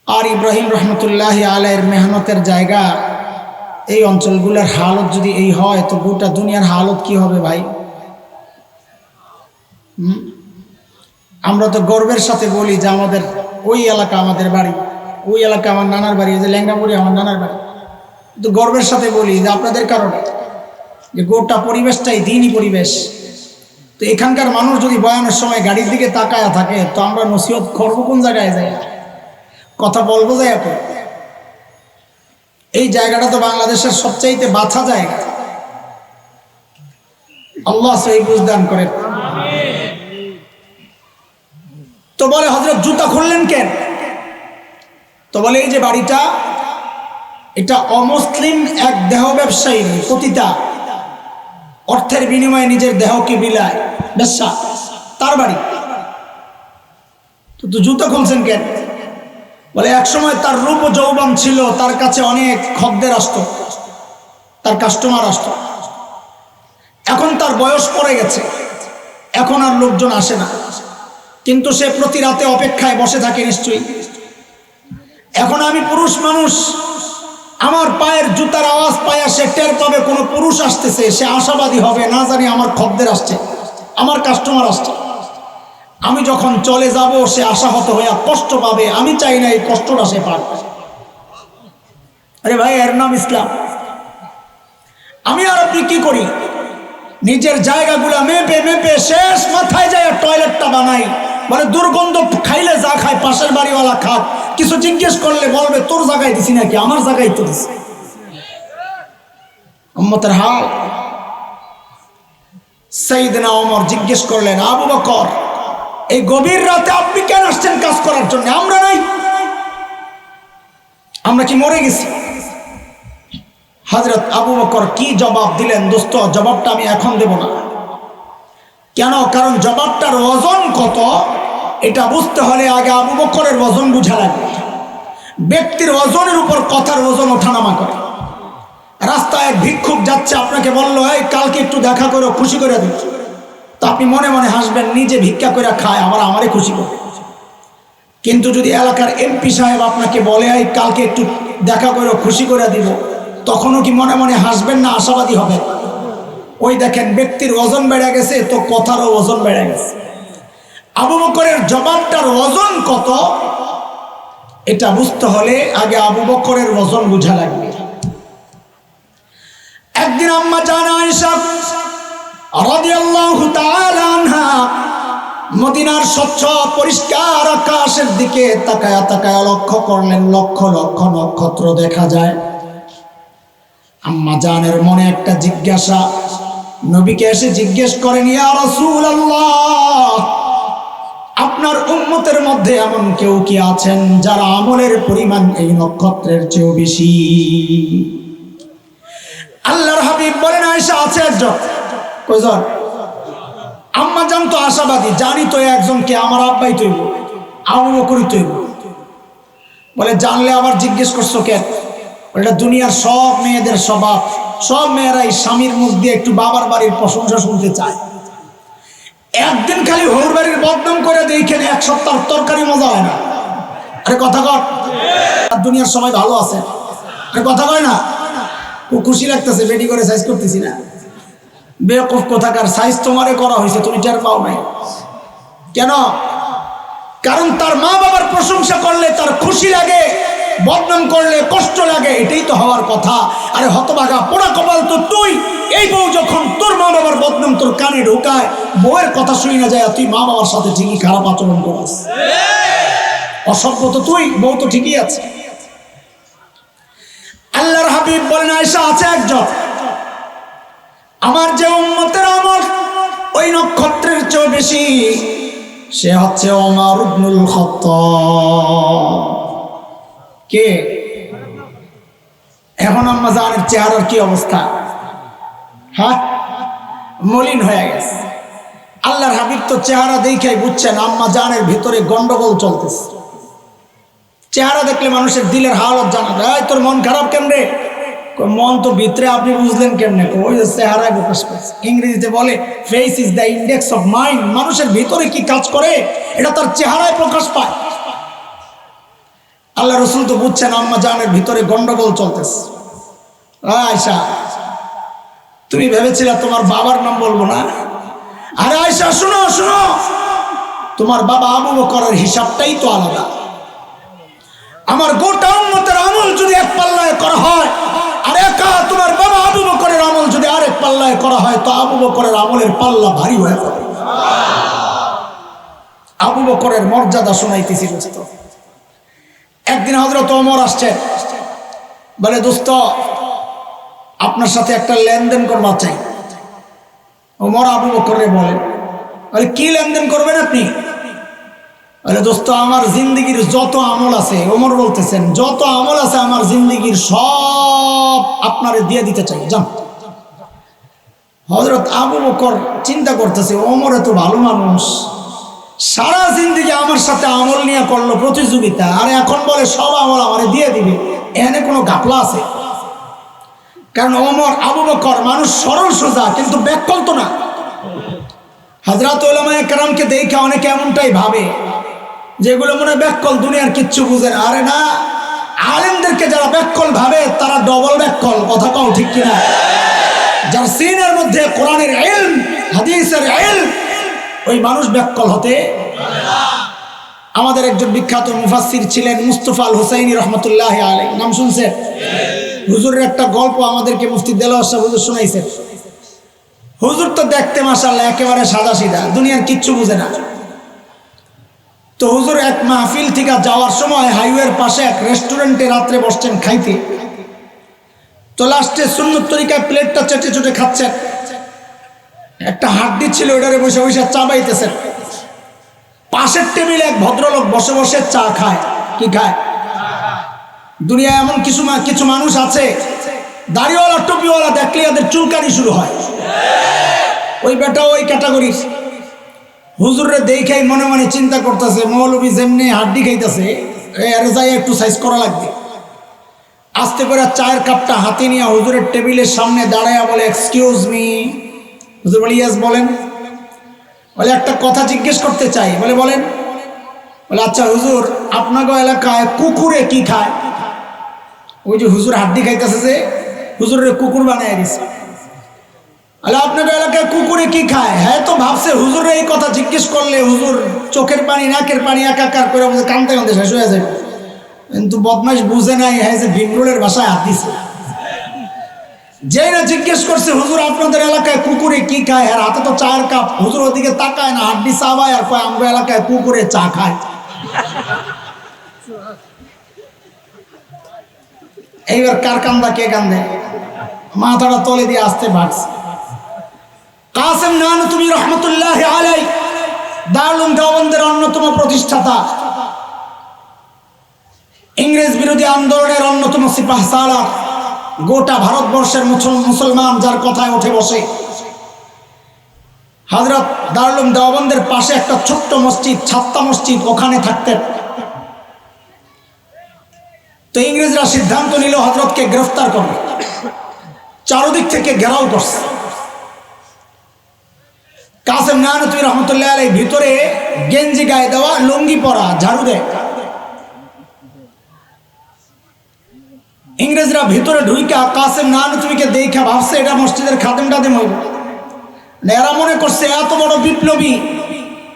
আর ইব্রাহিম রহমতুল্লাহ আলাইহির মেহনতের জায়গা, এই অঞ্চলগুলোর হালত যদি এই হয় তো গোটা দুনিয়ার হালত কি হবে ভাই? আমরা তো গর্বের সাথে বলি যে আমাদের ওই এলাকা আমাদের বাড়ি, ওই এলাকা আমার নানার বাড়ি, যে ল্যাংড়াপুরি আমার নানার বাড়ি। কিন্তু গর্বের সাথে বলি যে আপনাদের কারণে যে গোটা পরিবেশটাই দ্বীনি পরিবেশ। তো এখানকার মানুষ যদি বয়ানের সময় গাড়ির দিকে তাকায়া থাকে তো আমরা নসিহত করবো কোন জায়গায় যায়, কথা বলবো যায় এখন। এই জায়গাটা তো বাংলাদেশের সবচাইতে বাছা জায়গা। আল্লাহ সেই বুঝদান করেন। তো বলে হযরত জুতা খুললেন কেন? তো বলে এই যে বাড়িটা, এটা অমুসলিম এক দেহ ব্যবসায়ী পতিতা, অর্থের বিনিময়ে নিজের দেহকে বিলায়, ব্যবসা, তার বাড়ি। তো জুতা খুলছেন কেন? বলে একসময় তার রূপ ও যৌবন ছিল, তার কাছে অনেক খদ্দের আসতো, তার কাস্টমার আসতো। এখন তার বয়স পড়ে গেছে, এখন আর লোকজন আসে না, কিন্তু সে প্রতি রাতে অপেক্ষায় বসে থাকে নিশ্চয়ই। এখন আমি পুরুষ মানুষ, আমার পায়ের জুতার আওয়াজ পায়া সে টের পাবে কোনো পুরুষ আসতেছে, সে আশাবাদী হবে, না জানি আমার খদ্দের আসছে, আমার কাস্টমার আসছে। আমি যখন চলে যাব সে আশাহত হয়ে কষ্ট পাবে, আমি চাই না এই কষ্টটা সে পাক। আরে ভাই, এর নাম ইসলাম। আমি আর আপনি কি করি? নিজের জায়গাগুলো মেপে মেপে শেষ মাথায় যায় টয়লেটটা বানাই, বলে দুর্গন্ধ খাইলে যা খায় পাশের বাড়িওয়ালা খাক, কিছু জিজ্ঞেস করলে বলবে তোর জায়গায় দিছি নাকি, আমার জায়গায় তো দিছি। উম্মতের হাল। সাইয়েদনা ওমর জিজ্ঞেস করলেন, আবু বকর এই গভীর রাতে আপনি কেন আসছেন কাজ করার জন্য? আমরা নাই, আমরা কি মরে গেছি? হযরত আবু বকর কি জবাব দিলেন দোস্ত, জবাবটা আমি এখন দেব না। কেন? কারণ জবাবটার ওজন কত এটা বুঝতে হলে আগে আবু বকরের ওজন বুঝা লাগবে। ব্যক্তির ওজনের উপর কথার ওজন ওঠানামা করে। রাস্তায় এক ভিক্ষুক যাচ্ছে, আপনাকে বললো এই কালকে একটু দেখা করে খুশি করে দিন, তো আপনি মনে মনে হাসবেন, নিজে ভিক্ষা করে খায় আবার আমারে খুশি করে। কিন্তু যদি এলাকার এমপি সাহেব আপনাকে বলে এই কালকে একটু দেখা করে খুশি করে দিব, তখনও কি মনে মনে হাসবেন না আশাবাদী হবে? ওই দেখেন ব্যক্তির ওজন বেড়ে গেছে তো কথারও ওজন বেড়ে গেছে। আবু বকরের জবাবটার ওজন কত এটা বুঝতে হলে আগে আবু বকরের ওজন বুঝা লাগবে। একদিন আম্মা জান আয়েশা রাদিয়াল্লাহু তাআলা আনহা মদিনার স্বচ্ছ পরিষ্কার আকাশের দিকে তাকায়া তাকায়া লক্ষ্য করলেন, লক্ষ লক্ষ নক্ষত্র দেখা যায়। আম্মা জানের মনে একটা জিজ্ঞাসা, নবীকে এসে জিজ্ঞেস করেন, ইয়া রাসূলুল্লাহ আপনার উম্মতের মধ্যে এমন কেউ কি আছেন যারা আমলের পরিমাণ এই নক্ষত্রের চেয়েও বেশি? আল্লাহর হাবিব বলেন, আয়েশা আছে একজন। কয়জন? আম্মা জান তো আশাবাদী, জানি তো একজনকে, আমার আব্বাই তৈব, আবু বকরই তৈব। বলে জানলে আবার জিজ্ঞেস করছো কেন? ওটা দুনিয়ার সব মেয়েদের স্বভাব, সব মেয়েরাই স্বামীর মুখ দিয়ে একটু বাবার বাড়ির প্রশংসা শুনতে চায়। একদিন খালি হৌর বাড়ির বদনাম করে দেখেন এক সপ্তাহ তরকারি মজা হয় না। আরে কথা কর, দুনিয়ার সবাই ভালো আছে, আরে কথা কয় না। ও খুশি লাগতেছে, বেডি করে সাইজ করতেছি না। বেকুফ কোথাকার, সাইজ তোমারে করা হয়েছে, তুমি টের পাও নাই কেন? কারণ তার মা বাবার প্রশংসা করলে তার খুশি লাগে, বদনাম করলে কষ্ট লাগে, এটাই তো হওয়ার কথা। আরে হতভাগা পোড়া কপাল তো তুই, এই বউ যখন তোর মা বাবার বদনাম তোর কানে ঢোকায়, বউয়ের কথা শুই না যায়, তুই মা বাবার সাথে ঠিকই খারাপ আচরণ করিস। অসভ্য তো তুই, বউ তো ঠিকই আছে। আল্লাহর হাবিব বলেন, আয়েশা আছে একজন, আমার যে উম্মতের আমল ওই নক্ষত্রের চেয়ে বেশি, সে হচ্ছে ওমর ইবনুল খাত্তাব। কে? এখন আম্মা জানের চেহারার কি অবস্থা? হ্যাঁ, মলিন হয়ে গেছে। আল্লাহর হাবিব তো চেহারা দেখেই বুঝছেন আম্মা জানের ভিতরে গন্ডগোল চলতেছে। চেহারা দেখলে মানুষের দিলের হালত জানা যায়। তোর মন খারাপ কেমনে? মন তো ভিতরে, আপনি বুঝলেন কেমনে? ওই যে চেহারায় প্রকাশ পাচ্ছে। ইংরেজিতে বলে face is the index of mind. মানুষের ভিতরে কি কাজ করে এটা তার চেহারায় প্রকাশ পায়। আল্লাহ রসুল তো বুঝছেন আম্মা জানের ভিতরে গন্ডগোল চলতেছে। আয়েশা তুমি ভেবেছিলা তোমার বাবার নাম বলবো না? আরে আয়েশা শুনো শুনো, তোমার বাবা আবু বকরের হিসাবটাই তো আলাদা। আমার গোটা উম্মতের আমল যদি এক পাল্লায় করা হয়, আর একা তোমার বাবা আবু বকরের আমল যদি আরেক পাল্লায় করা হয়, তো আবু বকরের আমলের পাল্লা ভারী হয়ে যাবে। আবু বকরের মর্যাদা শোনাইতেছি দোস্ত। একদিন হযরত ওমর আসছে, বলে দোস্ত আপনার সাথে একটা লেনদেন করবা চাই। ওমর আবু বকরে বলে, কি লেনদেন করবেন আপনি? বলে দোস্ত আমার জিন্দিগির যত আমল আছে, ওমর বলতেছেন যত আমল আছে আমার জিন্দিগির সব আপনারে দিয়ে দিতে চাই, যান। হযরত আবু বকর চিন্তা করতেছে, ওমর এত ভালো মানুষ, সারা জিন্দিগি আমার সাথে আমল নিয়ে করলো প্রতিযোগিতা, আর এখন বলে সব আমল আমারে দিয়ে দিবে। এখানে কোনো ঘাপলা আছে? কারণ ওমর আবু বকর মানুষ সরল সোজা, কিন্তু ব্যাককল তো না। হযরত উলামায়ে কেরামকে দেখে অনেকে এমনটাই ভাবে যেগুলো মনে ব্যাককল, দুনিয়ার কিচ্ছু বুঝে না। আরে না, আলেমদেরকে যারা ব্যাককল ভাবে তারা ডবল ব্যাককল। কথা কও ঠিক কিনা? যার সিনের মধ্যে কোরআনের ইলম, হাদিসের ইলম, ওই মানুষ ব্যাককল হতে। আমাদের একজন বিখ্যাত মুফাসসির ছিলেন মুস্তাফা আল হুসাইনি রহমতুল্লাহ আলাইহি, নাম শুনছেন? হুজুরের একটা গল্প আমাদেরকে মুফতি দেলোয়ার সাহেব হুজুর শোনাইছেন। হুজুর তো দেখতে মাশাআল্লাহ একেবারে সাদা সিধা, দুনিয়ার কিচ্ছু বুঝে না। তো হুজুর এক মাহফিল থেকে যাওয়ার সময় হাইওয়ের পাশে এক রেস্টুরেন্টে রাত্রে বসছেন খাইতে। তো লাস্টে সুন্নত তরিকায় প্লেটটা চেটে চুটে খাচ্ছেন। একটা হাড্ডি ছিল, ওটারে বসে বসে চাবাইতেছেন। পাশের টেবিলে এক ভদ্রলোক বসে বসে চা খায়। কি খায়? দুনিয়ায় এমন কিছু মানুষ আছে, দাড়িওয়ালা টুপিওয়ালা দেখলে এদের চুলকানি শুরু হয়। ওই বেটা ওই ক্যাটাগরির। হুজুরে দেখাই মনে মনে চিন্তা করতেছে, মৌলবি যেমনি হাড্ডি খাইতেছে, এর যাই একটু সাইজ করা লাগবে। আস্তে করে চায়ের কাপটা হাতে নিয়ে হুজুরের টেবিলের সামনে দাঁড়াইয়া বলে, এক্সকিউজ মি। হুজুর বলে, ইয়েস বলেন। বলে, একটা কথা জিজ্ঞেস করতে চাই। বলে, বলেন। বলে, আচ্ছা হুজুর, আপনাকে এলাকায় কুকুরে কি খায়? ওই যে হুজুর হাড্ডি খাইতেছে, যে হুজুরের কুকুর বানায় দিছে। আলে আপনাদের এলাকায় কুকুরে কি খায়? হ্যাঁ, তো ভাবছে হুজুরের এই কথা জিজ্ঞেস করলে হুজুর চোখের পানি নাকের পানি একাকার করে কানতে কানতে শেষ হয়ে যাবে। কিন্তু বদমাইশ বুঝে নাই, হ্যাঁ, যে ভিমরুলের ভাষায় হাত দিছে। যেই না জিজ্ঞেস করছে, হুজুর আপনাদের এলাকায় কুকুরে কি খায়, আর হাতে তো চায়ের কাপ। হুজুর ওদিকে তাকায় না, হাড্ডি চাবায় আর কয়, আমাদের এলাকায় কুকুরে চা খায়। এইবার কার কান্দা কে কান্দে? মাথাটা তলে দিয়ে আসতে ভাগছে। কাসেম নানতুবি রহমতুল্লাহি আলাইহি দারুল দেওবন্দের অন্যতম প্রতিষ্ঠাতা, ইংরেজ বিরোধী আন্দোলনের অন্যতম সিপাহসালার, গোটা ভারতবর্ষের মুসলমান যার কথায় উঠে বসে। হযরত দারুল দেওবন্দের পাশে একটা ছোট্ট মসজিদ, ছাত্তা মসজিদ, ওখানে থাকতেন। তো ইংরেজরা সিদ্ধান্ত নিল হযরতকে গ্রেফতার করবে। চারদিক থেকে ঘেরাও করছে। কাসেম নানতুবি রহমতুল্লাহ আলাইহি ভিতরে গেঞ্জি গায়ে দেওয়া, লুঙ্গি পরা, ঝাড়ু দেয়। ইংরেজরা ভিতরে ঢুইকা কাসেম নানতুবিকে দেখা ভাবছে এটা মসজিদের খাদেম টাদেম হইব। এরা মনে করছে এত বড় বিপ্লবী,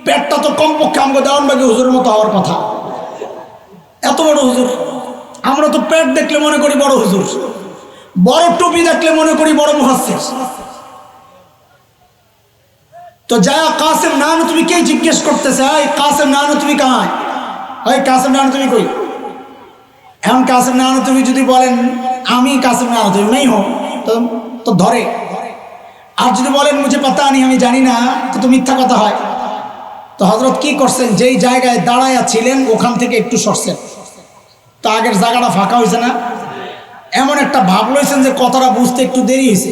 পেটটা তো কমপক্ষে আমাকে দেওয়ানবাগি হুজুরের মতো হওয়ার কথা। এত বড় হুজুর, আমরা তো পেট দেখলে মনে করি বড় হুজুর, বড় টুপি দেখলে মনে করি বড় মুহাসসির। তো যা কাসেম নানতুবি কে জিজ্ঞেস করতেছে, এই কাসেম নানতুবি কাহায়? এই কাসেম নানতুবি কই? এখন কাসেম নানতুবি যদি বলেন আমি কাসেম নানতুবি নেই হো, তো ধরে। আর যদি বলেন মুঝে পাতা নেই, আমি জানি না, তো মিথ্যা কথা হয়। তো হযরত কি করছেন, যেই জায়গায় দাঁড়ায়া ছিলেন ওখান থেকে একটু সরছেন। তো আগের জায়গাটা ফাঁকা হয়েছে না, এমন একটা ভাব লইছেন যে কথাটা বুঝতে একটু দেরি হয়েছে।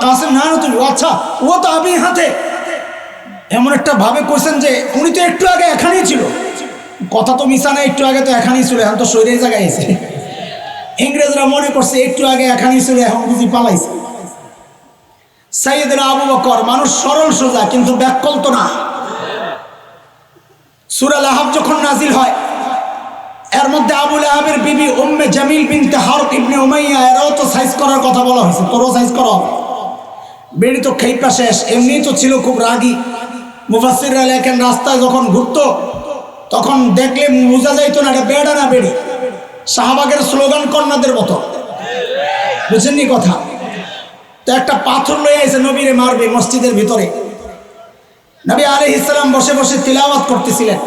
কাসেম নানতুবি, আচ্ছা ও তো আমি হাতে, এমন একটা ভাবে কইছেন যে উনি তো একটু আগে এখানেই ছিল। কথা তো মিশা না, একটু আগে তো এখানেই ছিল, এখন তো শরীরের জায়গায় এসে। ইংরেজরা মনে করছে একটু আগে এখানেই ছিল, এখন বুঝি পালাইছে। সাইয়েদনা আবু বকর মানুষ সরল সোজা, কিন্তু ব্যাককল তো না। সূরা লাহাব যখন নাজিল হয়, এর মধ্যে আবু লাহাবের বিবি উম্মে জামিল বিনতে হারব ইবনে উমাইয়া, এরাও তো সাইজ করার কথা বলা হয়েছে, তোরও সাইজ করা হবে। বেড়ি তো খেইপা শেষ, এমনি তো ছিল খুব রাগী। মুফাসসিররা লেখেন রাস্তায় যখন ঘুরতো তখন দেখলে বোঝা যাইতো না এটা বেড়া না বেড়ি। শাহবাগের স্লোগান কন্যাদের মতো, বুঝেননি কথা? তো একটা পাথর লয়ে এসে নবীরে মারবে মসজিদের ভিতরে। নবী আলাইহিস সালাম বসে বসে তিলাওয়াত করতেছিলেন,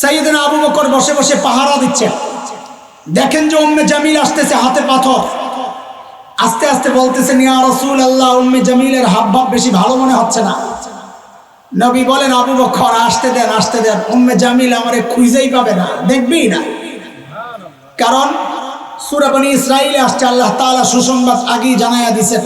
সাইয়েদনা আবু বকর বসে বসে পাহারা দিচ্ছেন। দেখেন যে উম্মে জামিল আসতেছে, হাতে পাথর। আস্তে আস্তে বলতেছেন, ইয়া রাসূলুল্লাহ, উম্মে জামিলের হাবভাব বেশি ভালো মনে হচ্ছে না। নবী বলেন, আবু বকর আসতে দেন, আসতে দেন, উম্মে জামিল আমারে খুঁজেই পাবে না, দেখবেই না। কারণ সূরা বনী ইসরাঈলে আসছে, আল্লাহ তাআলা সুসংবাদ আগেই জানায়া দিয়েছেন,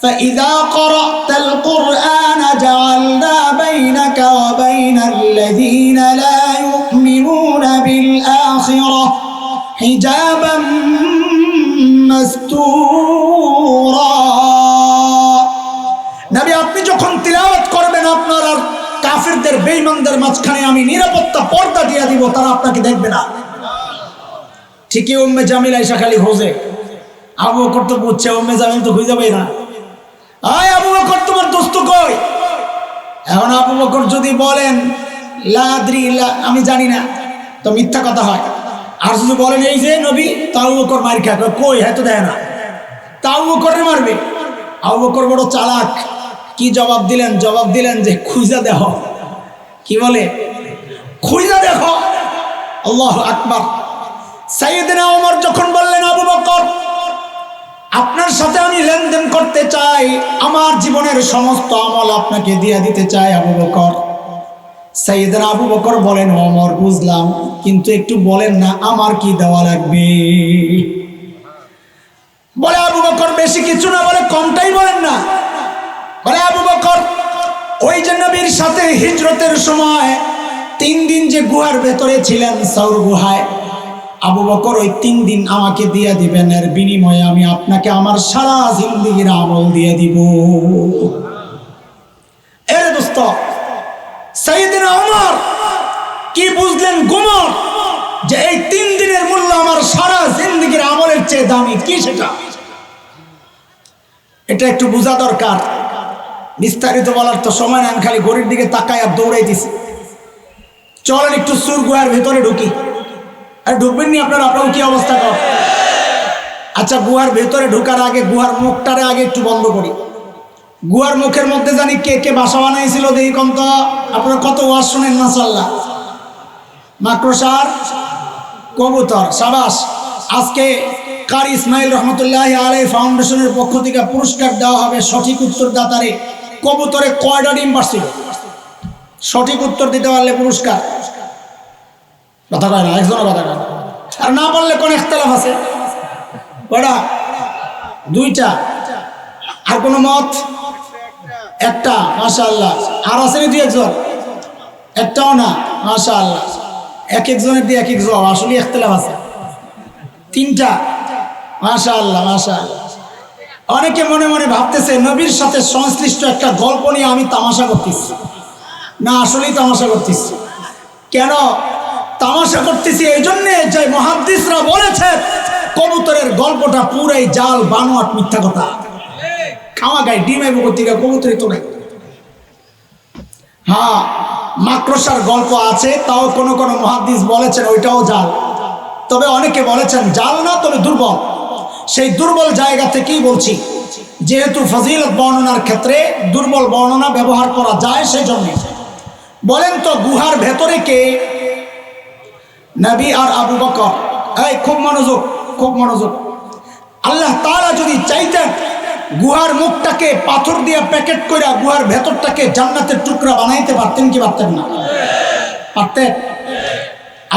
فإذا قرأت القرآن جعلنا بينك وبين الذين لا يؤمنون بالآخرة حجابا مستورا। নবী আপনি যখন তিলাওয়াত করবেন, আপনার আর কাফিরদের বেঈমানদের মাঝখানে আমি নিরাপত্তা পর্দা দিয়ে দিব, তারা আপনাকে দেখবে না। ঠিকই উম্মে জামিল আয়েশা খালি খোঁজে, আবু বকর তো বুঝছে উম্মে জামিল তো খুঁজে পাই না। আয় আবু বকর, তোমার দোস্ত কই? এখন আবু বকর যদি বলেন লা আদরি, আমি জানি না, তো মিথ্যা কথা হয়। আর যদি বলেন এই যে নবী, তা আবু বকর মার খা কই, হয়তো দেয় না, তা আবু বকরে মারবে। আবু বকর বড় চালাক, কি জবাব দিলেন? জবাব দিলেন যে খুঁজা দেহ। কি বলে? খুঁজে দেখো। আল্লাহু আকবার। সাইয়েদনা ওমর যখন বললেন, আবু বকর, আপনার সাথে আমি লেনদেন করতে চাই, আমার জীবনের সমস্ত আমল আপনাকে দিয়ে দিতে চাই আবু বকর। সাইয়েদনা আবু বকর বলেন, ওমর বুঝলাম, কিন্তু একটু বলেন না আমার কি দেওয়া লাগবে। বলে আবু বকর, বেশি কিছু না, বলে কমটাই বলেন না। বলে আবু বকর, ওই যে নবীর সাথে হিজরতের সময় 3 দিন যে গুহার ভেতরে ছিলেন, সাউর গুহায়, আবু বকর ওই 3 দিন আমাকে দিয়ে দিবেন, এর বিনিময়ে আমি আপনাকে আমার সারা জিন্দেগীর আমল দিয়ে দিব। এর দোস্ত, সাইয়েদনা ওমর কি বুঝলেন গুমর, যে এই 3 দিনের মূল্য আমার সারা জিন্দেগীর আমলের চেয়ে দামি। কি সেটা? এটা একটু বোঝা দরকার। বিস্তারিত বলার তো সময় নেন, খালি ঘড়ির দিকে তাকায় আর দৌড়াইতেছি। চলেন একটু সুর গুহার ভেতরে ঢুকি। আর ঢুকবেন নি আপনারা? আপনার কি অবস্থা কর? আচ্ছা, গুহার ভেতরে ঢুকার আগে গুহার মুখটারে আগে একটু বন্ধ করি। গুহার মুখের মধ্যে জানি কে কে বাসা বানাইছিল, দেখি কম তো। আপনারা কত ওয়াজ শোনেন মাশাআল্লাহ। মাকড়সার কবুতর, সাবাস। আজকে কারি ইসমাইল রহমতুল্লাহ আলাইহি ফাউন্ডেশনের পক্ষ থেকে পুরস্কার দেওয়া হবে সঠিক উত্তরদাতারে। কবুতরে কয়টা ডিম পারছিল? সঠিক উত্তর দিতে পারলে পুরস্কার। কথা কয় না, একজনও কথা কয় না। আর না পারলে কোন ইখতিলাফ আছে? কয়টা? 2টা। আর কোন মত? একটা। মাশাআল্লাহ। আর আসেনি 2-1 একটাও না। মাশাআল্লাহ। এক একজনের দিয়ে এক এক জবাব, আসলে ইখতিলাফ আছে। 3টা। মাশাআল্লাহ, মাশাআল্লাহ। অনেকে মনে মনে ভাবতেছে নবীর সাথে সংশ্লিষ্ট একটা গল্প নিয়ে আমি তামাশা করতেছি। না, আসলেই তামাশা করতেছি। কেন তামাশা করতেছি? এই জন্যে যে মুহাদ্দিসরা বলেছে কবুতরের গল্পটা পুরাই জাল, বানোয়াট, মিথ্যা কথা। খাওয়া গায়ে ডিম আইব কর্তিকা, কবুতরই তো নাই। হ্যাঁ, মাকড়সার গল্প আছে, তাও কোন কোন মুহাদ্দিস বলেছেন ওইটাও জাল। তবে অনেকে বলেছেন জাল না, তবে দুর্বল। সেই দুর্বল জায়গা থেকেই বলছি, যেহেতু ফজিলত বর্ণনার ক্ষেত্রে দুর্বল বর্ণনা ব্যবহার করা যায়, সেই জন্য। বলেন তো গুহার ভেতরে কে? নবী আর আবু বকর। এই খুব মনোযোগ, খুব মনোযোগ। আল্লাহ তাআলা যদি চাইতেন গুহার মুখটাকে পাথর দিয়ে প্যাকেট করে গুহার ভেতরটাকে জান্নাতের টুকরা বানাইতে পারতেন কি পারতেন না? পারতেন।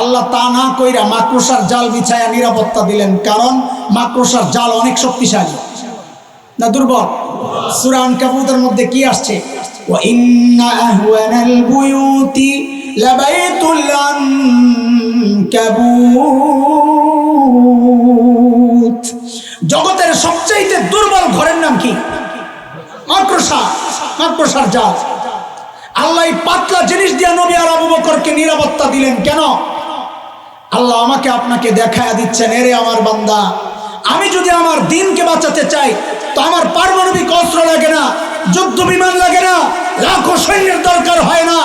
আল্লাহ তা না কইরা মাকড়সার জাল বিছায়া নিরাপত্তা দিলেন, কারণ মাকড়সার জাল অনেক শক্তিশালী না দুর্বল? সূরা আনকাবুতের মধ্যে কি আসছে? ওয়া ইন্না আহওয়ানাল বুয়ুতি লাবাইতুল আনকাবুত। জগতের সবচেয়ে দুর্বল ঘরের নাম কি? মাকড়সা, মাকড়সার জাল। আল্লাহ এই পাতলা জিনিস দিয়ে নবী আর আবু বকরকে নিরাপত্তা দিলেন কেন? আল্লাহ আমাকে আপনাকে দেখায়া দিচ্ছেন, এরে আমার বান্দা, আমি যদি আমার দ্বীনকে বাঁচাতে চাই তো আমার পারমাণবিক অস্ত্র লাগে না, যুদ্ধ বিমান লাগে না, লাখো সৈন্যের দরকার হয় না,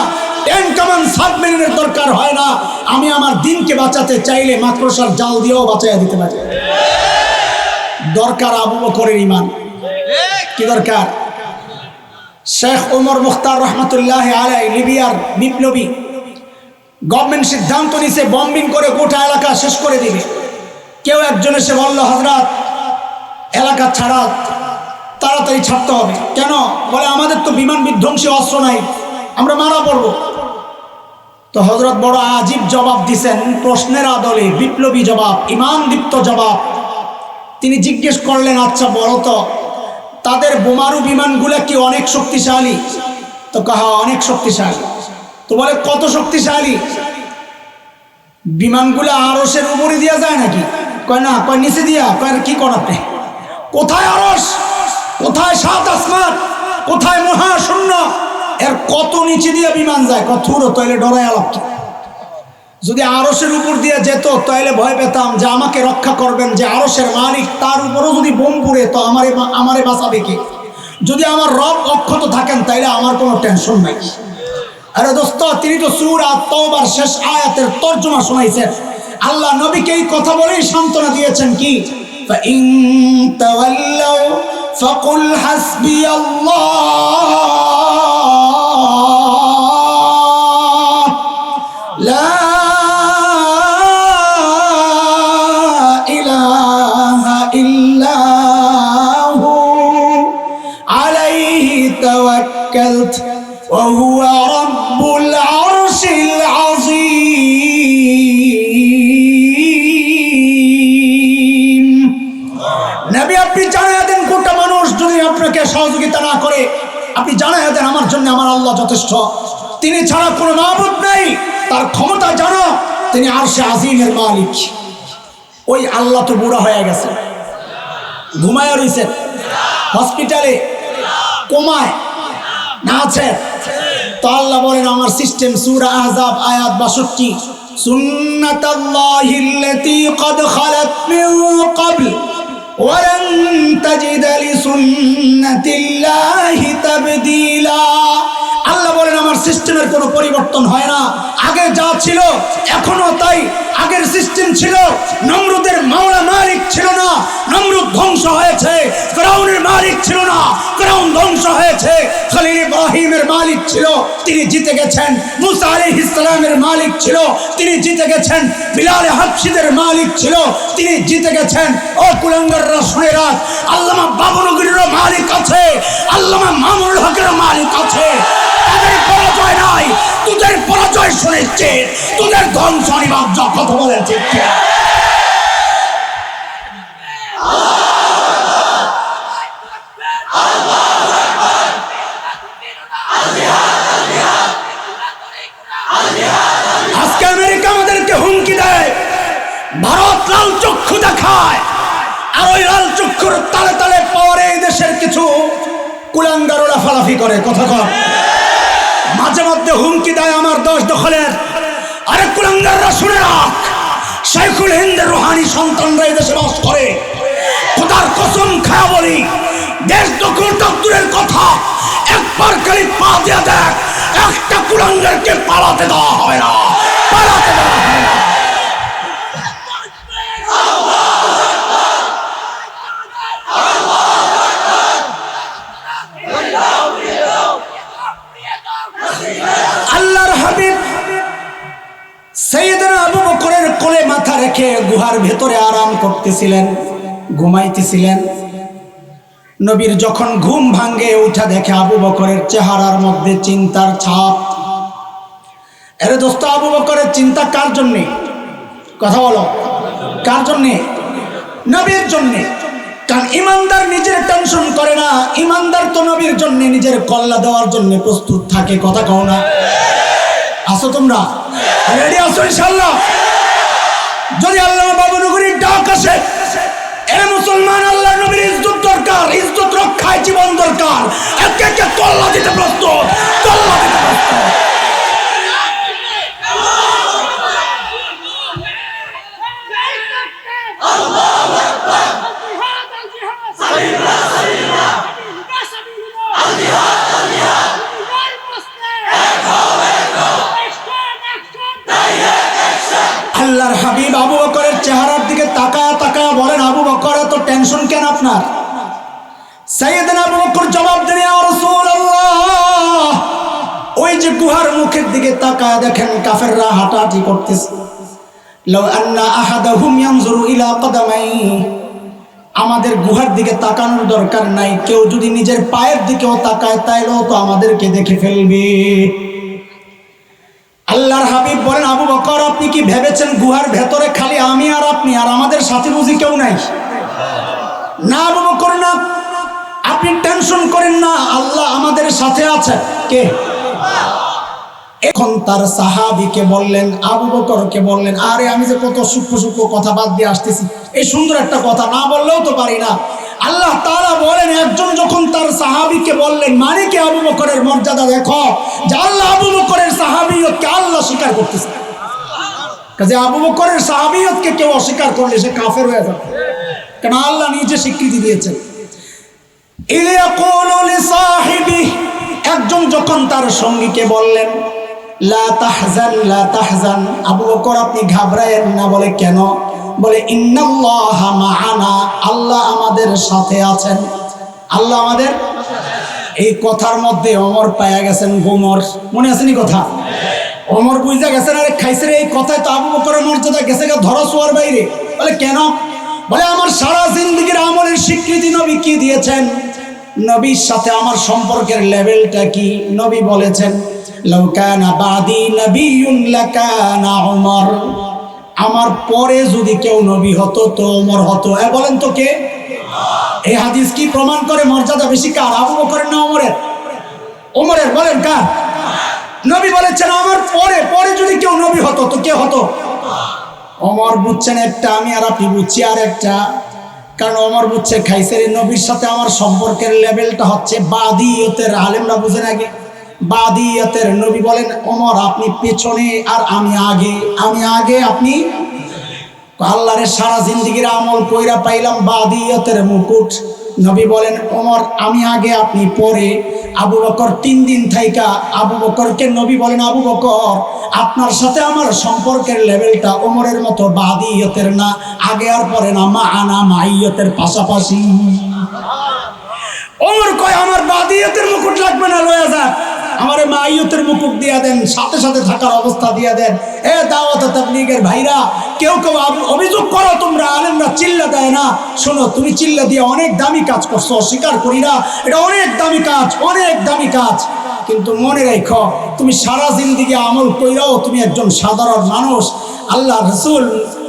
ট্যাঙ্ক কামান সাবমেরিনের দরকার হয় না। আমি আমার দ্বীনকে বাঁচাতে চাইলে মাকড়সার জাল দিয়েও বাঁচাইয়া দিতে পারি। দরকার আবু বকরের ঈমান। কি দরকার? শেখ ওমর মুখতার রহমতুল্লাহ আলাইহি লিবিয়ার বিপ্লবী, গভর্নমেন্ট সিদ্ধান্ত নিছে বম্বিং করে গোটা এলাকা শেষ করে দিবে। কেউ একজন এসে বলল, হযরত এলাকা ছাড়া, তাড়াতাড়ি ছাড়তে হবে। কেন? বলে আমাদের তো বিমান বিধ্বংসী অস্ত্র নাই, আমরা মারা পড়ব। তো হযরত বড় আজীব জবাব দিছেন, প্রশ্নের আদলে বিপ্লবী জবাব, ঈমানদীপ্ত জবাব। তিনি জিজ্ঞেস করলেন, আচ্ছা বলো তো, তাদের বোমারু বিমানগুলা কি অনেক শক্তিশালী? তো কাহা অনেক শক্তিশালী। তো বলে কত শক্তিশালী? বিমানগুলা আরশের উপরে দিয়া যায় নাকি? কয় না। কয় নিচে দিয়া। কয় কি করাতে? কোথায় আরশ, কোথায় 7 আসমান, কোথায় মহাশূন্য, এর কত নিচে দিয়ে বিমান যায়? কথুর তাইলে ডরায় আলাপ। যদি আরশের উপর দিয়ে যেত তাইলে ভয় পেতাম যে আমাকে রক্ষা করবেন যে আরশের মালিক, তার উপরও যদি বোম পড়ে তো আমারে বাঁচাবে কে? যদি আমার রব অক্ষত থাকেন তাইলে আমার কোনো টেনশন নাই। আরে দোস্ত, তিনি তো সূরা তাওবার শেষ আয়াতের তরজমা শোনাইছেন। আল্লাহ নবীকে এই কথা বলেই সান্ত্বনা দিয়েছেন কি? ফাইন তাওয়াল্লাউ ফাকুল হাসবিয়াল্লাহ লা توكلت وهو رب العرش العظيم নবী আপনি জানায়া দেন কোটা মানুষ যদি আপনাকে সহযোগিতা না করে আপনি জানায়া দেন আমার জন্য আমার আল্লাহ যথেষ্ট, তিনি ছাড়া কোনো মাবুদ নেই, তার ক্ষমতা জানো, তিনি আরশে আজিমের মালিক। ওই আল্লাহ তো বুড়া হয়ে গেছে, ঘুমায় রয়েছেন হসপিটালে, কোমায় না আছে, তো আল্লাহ বলেন আমার সিস্টেম সূরা আহজাব আয়াত 62 সুন্নাতাল্লাহিল্লাতী ক্বাদ খালাত মিন ক্বাবল ওয়ালান তাজিদা লিসুন্নাতিল্লাহি তাবদীলা। আল্লাহ বলেন আমার সিস্টেমের কোনো পরিবর্তন হয় না, আগে যা ছিল এখনো তাই। আগের সিস্টেম ছিল, নমরুদের মাওলা মালিক ছিল না, নমরুদ ধ্বংস হয়েছে। ফিরাউনের মালিক ছিল না, ফিরাউন ধ্বংস হয়েছে। খলিল ইব্রাহিমের মালিক ছিল, তিনি জিতে গেছেন। মুসা আলাইহিস সালামের মালিক ছিল, তিনি জিতে গেছেন। বিলাল হাবশীদের মালিক ছিল, তিনি জিতে গেছেন। ও কুলাঙ্গাররা শুনে রাখ, আল্লামা বাবনগরীরও মালিক আছে, আল্লামা মামুনুল হকেরও মালিক আছে। তাদের পরাজয় নাই, তোদের পরাজয় শুনেছে, তোদের ধ্বংস অনিবার্য। কথা বলেছে আজকে আমেরিকা আমাদেরকে হুমকি দেয়, ভারত লাল চক্ষু দেখায়, আর ওই লাল চক্ষুর তালে তালে পরে এই দেশের কিছু কুলাঙ্গার লাফালাফি করে। কথা কর, মাঝে মধ্যে হুমকি দেয় আমার দেশ দখলের। আরে কুলাঙ্গাররা শুনে রাখ, শাইখুল হিন্দের রুহানি সন্তানরা এই দেশে বাস করে। খোদার কসম খায়া বলি, দেশ দখল দপ্তরের কথা একবার খালি পা দিয়ে দেখ, একটা কুলাঙ্গারকে পালাতে দেওয়া হবে না, পালাতে দেওয়া হবে না। আল্লাহর হাবিব সাইয়েদনা আবু বকরের কোলে মাথা রেখে গুহার ভেতরে আরাম করতেছিলেন, ঘুমাইতেছিলেন। নবীর যখন ঘুম ভাঙ্গে উঠা দেখে আবু বকরের চেহারার মধ্যে চিন্তার ছাপ। আরে দোস্ত, আবু বকরের চিন্তা কার জন্যে? কথা বলো, কার জন্যে? নবীর জন্যে। কারণ ইমানদার নিজের টেনশন করে না, ইমানদার তো নবীর জন্য নিজের কল্লা দেওয়ার জন্য প্রস্তুত থাকে। কথা কও না? আসো তোমরা রেডি আসো ইনশাআল্লাহ? যদি আল্লাহ বাবনগরীর ডাক আসে, এ মুসলমান, আল্লাহ নবীর ইজ্জত দরকার, ইজ্জত রক্ষায় জীবন দরকার। একে একে কল্লা দিতে প্রস্তুত, কল্লা দিতে প্রস্তুত। আল্লাহর হাবিব আবু বকরের চেহারার দিকে তাকায়া তাকায়া বলেন, আবু বকর এত টেনশন কেন আপনার? সাইয়েদনা আবু বকর জবাব দেন, ইয়া রাসূলুল্লাহ, ওই যে গুহার মুখের দিকে তাকায়া দেখেন কাফেররা হাঁটাহাঁটি করতেছে। লাউ আন্না আহাদাহুম ইয়ানজুরু ইলা কদামাইহি, আমাদের গুহার দিকে তাকানোর দরকার নাই, কেউ যদি নিজের পায়ের দিকেও তাকায় তাইলেও তো আমাদেরকে দেখে ফেলবে। আল্লাহর হাবিব বলেন, আবু বকর আপনি কি ভেবেছেন গুহার ভেতরে খালি আমি আর আপনি, আর আমাদের সাথে বুঝি কেউ নাই? না আবু বকর না, আপনি টেনশন করেন না, আল্লাহ আমাদের সাথে আছে। কে? এখন তার সাহাবীকে বললেন, আবু বকরকে বললেন, আরে আমি যে কত সূক্ষ্ম সূক্ষ্ম কথা বাদ দিয়ে আসতেছি, এই সুন্দর একটা কথা না বললেও তো পারি না। আল্লাহ তাআলা বলেন, একজন যখন তার সাহাবীকে বললেন, মানে কি আবু বকরের মর্যাদা দেখো, যে আল্লাহ আবু বকরের সাহাবিয়তকে আল্লাহ স্বীকার করতেছে। কাজে আবু বকরের সাহাবিয়তকে কেউ অস্বীকার করলে সে কাফের হয়ে যাবে, কারণ আল্লাহ নিজে স্বীকৃতি দিয়েছেন। ইয়াকুলু লিসাহিবি, একজন যখন তার সঙ্গীকে বললেন, লা তাহজান লা তাহজান, আবু বকর আপনি ঘাবড়ায়েন না। বলে কেন? বলে ইন্নাল্লাহা মাআনা, আল্লাহ আমাদের সাথে আছেন। আল্লাহ আমাদের, এই কথার মধ্যে ওমর পায়া গেছেন গোমর। মনে আছেনি কথা? ওমর বুঝা গেছেন, আরে খাইছে রে, এই কথায় তো আবু বকরের মর্যাদা গেছে গা ধরা ছোঁয়ার বাইরে। বলে কেন? বলে আমার সারা জিন্দেগির আমলের স্বীকৃতি নবী কি দিয়েছেন? নবীর সাথে আমার সম্পর্কের লেভেলটা কি? নবী বলেছেন, লাউ কানা বাদি নবিয়্যুন লাকানা উমর, আমার পরে যদি কেউ নবী হতো তো ওমর হতো। বলেন তো কে? এই হাদিস কি প্রমাণ করে মর্যাদা বেশি কার, আবু বকরের না ওমরের? ওমরের। বলেন কার? নবী বলেছেন আমার পরে পরে যদি কেউ নবী হতো তো কে হতো? ওমর। বুঝছেন একটা, আমি আর আপনি বুঝছি আর একটা। কারণ ওমর বুঝছে খাইসের নবীর সাথে আমার সম্পর্কের লেভেলটা হচ্ছে বাদিয়তের। আলেমরা বুঝেন আগে বাদিয়তের। নবী বলেন ওমর আপনি পেছনে আর আমি আগে, আমি আগে আপনি। আল্লাহরে সারা জিন্দেগির আমল কইরা পাইলাম বাদিয়তের মুকুট। নবী বলেন ওমর আমি আগে আপনি পরে। আবু বকর 3 দিন থাইকা আবু বকরকে নবী বলেন আবু বকর আপনার সাথে আমার সম্পর্কের লেভেলটা ওমরের মতো বাদিয়তের না, আগে আর পরে না, মাআনা মাইয়তের পাশাপাশি। ওমর কয় আমার বাদিয়তের মুকুট লাগবে না, লয়া যাক আমারে মাইয়তের মুকুট দিয়া দেন, সাথে সাথে থাকার অবস্থা দিয়া দেন। দাওয়াত তাবলীগের ভাইরা, কেউ কেউ অভিযোগ করো তোমরা আলেমরা চিল্লা দেয় না। শোনো, তুমি চিল্লা দিয়ে অনেক দামি কাজ করছো, অস্বীকার করি না, এটা অনেক দামি কাজ, অনেক দামি কাজ। কিন্তু মনে রাখো তুমি সারা জিন্দেগি আমল কইরাও তুমি একজন সাধারণ মানুষ। আল্লাহ রাসূল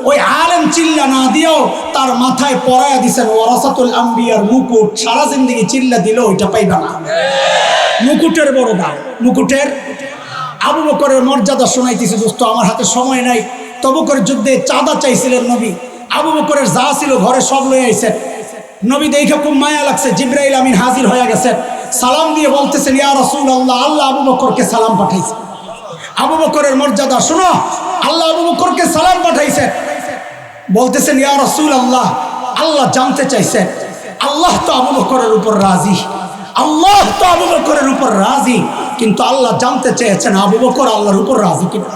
ওই আলেম চিল্লা না দিয়েও তার মাথায় পরায়া দিছেন ওয়ারাসাতুল আম্বিয়ার মুকুট। সারা জিন্দেগি চিল্লা দিলেও ওইটা পাইবা না। মুকুটের বড় দাম, মুকুটের। আবু বকরের মর্যাদা শোনাইতেছি দোস্ত, আমার হাতে সময় নাই। তবুকরের যুদ্ধে চাঁদা চাইছিলেন নবী। আবু বকরের যা ছিল ঘরে সব লয়ে আইছেন। নবী দেখে খুব মায়া লাগছে, জিবরাইল আমিন হাজির হয়ে গেছেন। সালাম দিয়ে বলতেছেন ইয়া রাসূলুল্লাহ, আল্লাহ আবু বকরকে সালাম পাঠাইছে। আবু বকরের মর্যাদা শোনো, আল্লাহ আবু বকরকে সালাম পাঠাইছেন। বলতেছেন ইয়া রাসূলুল্লাহ, আল্লাহ জানতে চাইছেন আল্লাহ তো আবু বকরের উপর রাজি, আল্লাহ তো আবু বকরের উপর রাজি, কিন্তু আল্লাহ জানতে চেয়েছেন আবু বকর আল্লাহর উপর রাজি কিনা।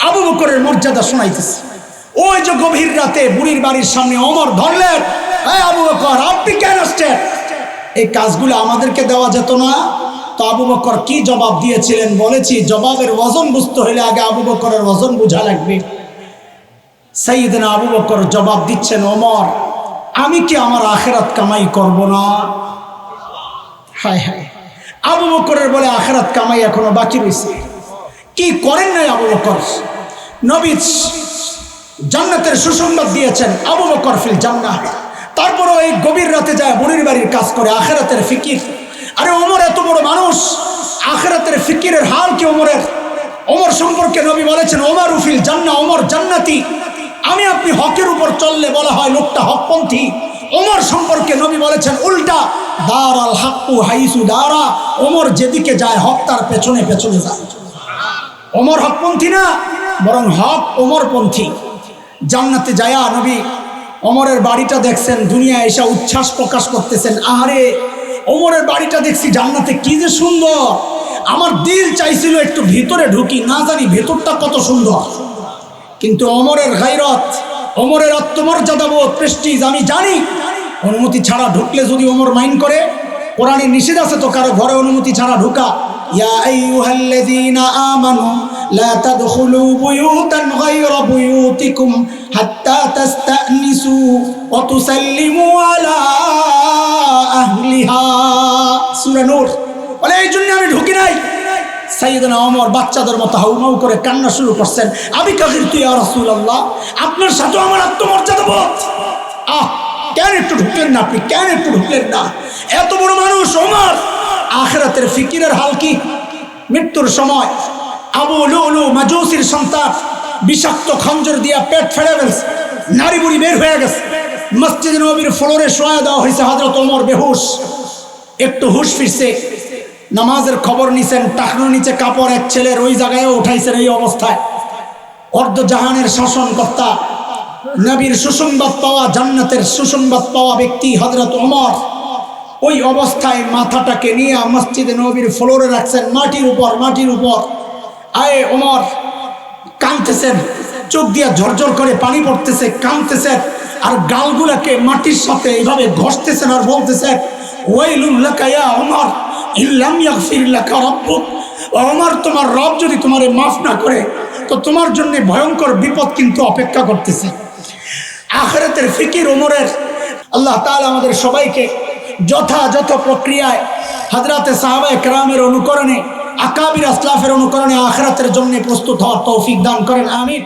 আবু বকরের মর্যাদা শোনাইতেছে। ওই যে গভীর রাতে বুড়ির বাড়ির সামনে ওমর ধরলেন, আবু বকর আপনি কেন আসছেন? এই কাজগুলো আমাদেরকে দেওয়া যেত না? তো আবু বকর কি জবাব দিয়েছিলেন বলেছি, জবাবের ওজন বুঝতে হইলে আগে আবু বকরের ওজন বোঝা লাগবে। সাইয়েদনা আবু বকর জবাব দিচ্ছেন, ওমর আমি কি আমার আখিরাত কামাই করব না? হায় হায়, আবু বকরের বলে আখিরাত কামাই এখনো বাকি রয়েছে। কি করেন নাই আবু বকর? নবী জান্নাতের সুসংবাদ দিয়েছেন, আবু বকর ফিল জান্নাহ। তারপরে এই গভীর রাতে যায় বুড়ির বাড়ির কাজ করে, আখিরাতের ফিকির। আরে ওমর এত বড় মানুষ, আখিরাতের ফিকিরের হাল কি ওমরের? ওমর সম্পর্কে নবী বলেছেন ওমর ফিল জান্নাহ, ওমর জান্নাতি। আমি আপনি হকের উপর চললে বলা হয় লোকটা হকপন্থী। ওমর সম্পর্কে নবী বলেছেন উল্টা, দারাল হাক্কু হাইসু দারা, ওমর যেদিকে যায় হক তার পেছনে পেছনে যায়। ওমর হকপন্থী না, বরং হক ওমরপন্থী। জান্নাতে যায়া নবী ওমরের বাড়িটা দেখছেন, দুনিয়া এসে উচ্ছ্বাস প্রকাশ করতেছেন, আহারে ওমরের বাড়িটা দেখছি জান্নাতে কি যে সুন্দর, আমার দিল চাইছিল একটু ভিতরে ঢুকি, না জানি ভেতরটা কত সুন্দর। কিন্তু ওমরের গায়রত, ওমরের আত্মমর্যাদাবোধ, প্রেস্টিজ, আমি জানি অনুমতি ছাড়া ঢুকলে যদি ওমর মাইন্ড করে, কোরআনে নিষেধ আছে তো কারো ঘরে অনুমতি ছাড়া ঢোকা। ইয়া আইয়ুহাল্লাযীনা আমানু লা তাদখুলু বুয়ুতান গায়রা বুয়ুতিকুম হাত্তা তাস্তানিসু ওয়া তুসাল্লিমু আলা আহলিহা। সূরা নূর। বলে এই জন্য আমি ঢুকি নাই। সাইয়েদনা ওমর বাচ্চাদের মতো হাউমাউ করে কান্না শুরু করছেন, আবি কাগিরতু ইয়া রাসূলুল্লাহ, আপনার সাথে আমার আত্মমর্যাদাবোধ। কেন একটু ঢুকলেন না আপনি? কেন একটু ঢুকলেন না? এত বড় মানুষ ওমর, আখিরাতের ফিকিরের হাল কি? মৃত্যুর সময় আবু লুলু মাজুসির সন্তান বিষাক্ত খঞ্জর দিয়া পেট ফেড়ে ফেলছে, নারী বুড়ি বের হয়ে গেছে। মসজিদ নববীর ফ্লোরে শোয়া দেওয়া হয়েছে, হযরত ওমর বেহুশ। একটু হুশ ফিরছে, নামাজের খবর নিছেন, টাকনোর নিচে কাপড় এক ছেলের ওই জায়গায় উঠাইছেন। এই অবস্থায় অর্ধ জাহানের শাসনকর্তা, নবীর সুসংবাদ পাওয়া, জান্নাতের সুসংবাদ পাওয়া ব্যক্তি হযরত ওমর ওই অবস্থায় মাথাটাকে নিয়ে মসজিদে নববীর ফ্লোরে রাখছেন, মাটির উপর, মাটির উপর। আয়ে ওমর কাঁদতেছেন, চোখ দিয়া ঝরঝর করে পানি পড়তেছে, কাঁদতেছেন, আর গালগুলাকে মাটির সাথে এইভাবে ঘষতেছেন আর বলতেছেন ওয়াইলুল লাকা ইয়া ওমর ইল্লাম ইয়াগফির লাকা রাব্বুক। ওমর তোমার রব যদি তোমারে মাফ না করে তো তোমার জন্য ভয়ঙ্কর বিপদ কিন্তু অপেক্ষা করতেছে। আখিরাতের ফিকির ওমরের। আল্লাহ তাআলা আমাদের সবাইকে যথাযথ প্রক্রিয়ায় হযরতে সাহাবায়ে কেরামের অনুকরণে, আকাবির আসলাফের অনুকরণে আখিরাতের জন্য প্রস্তুত হওয়ার তৌফিক দান করেন, আমিন।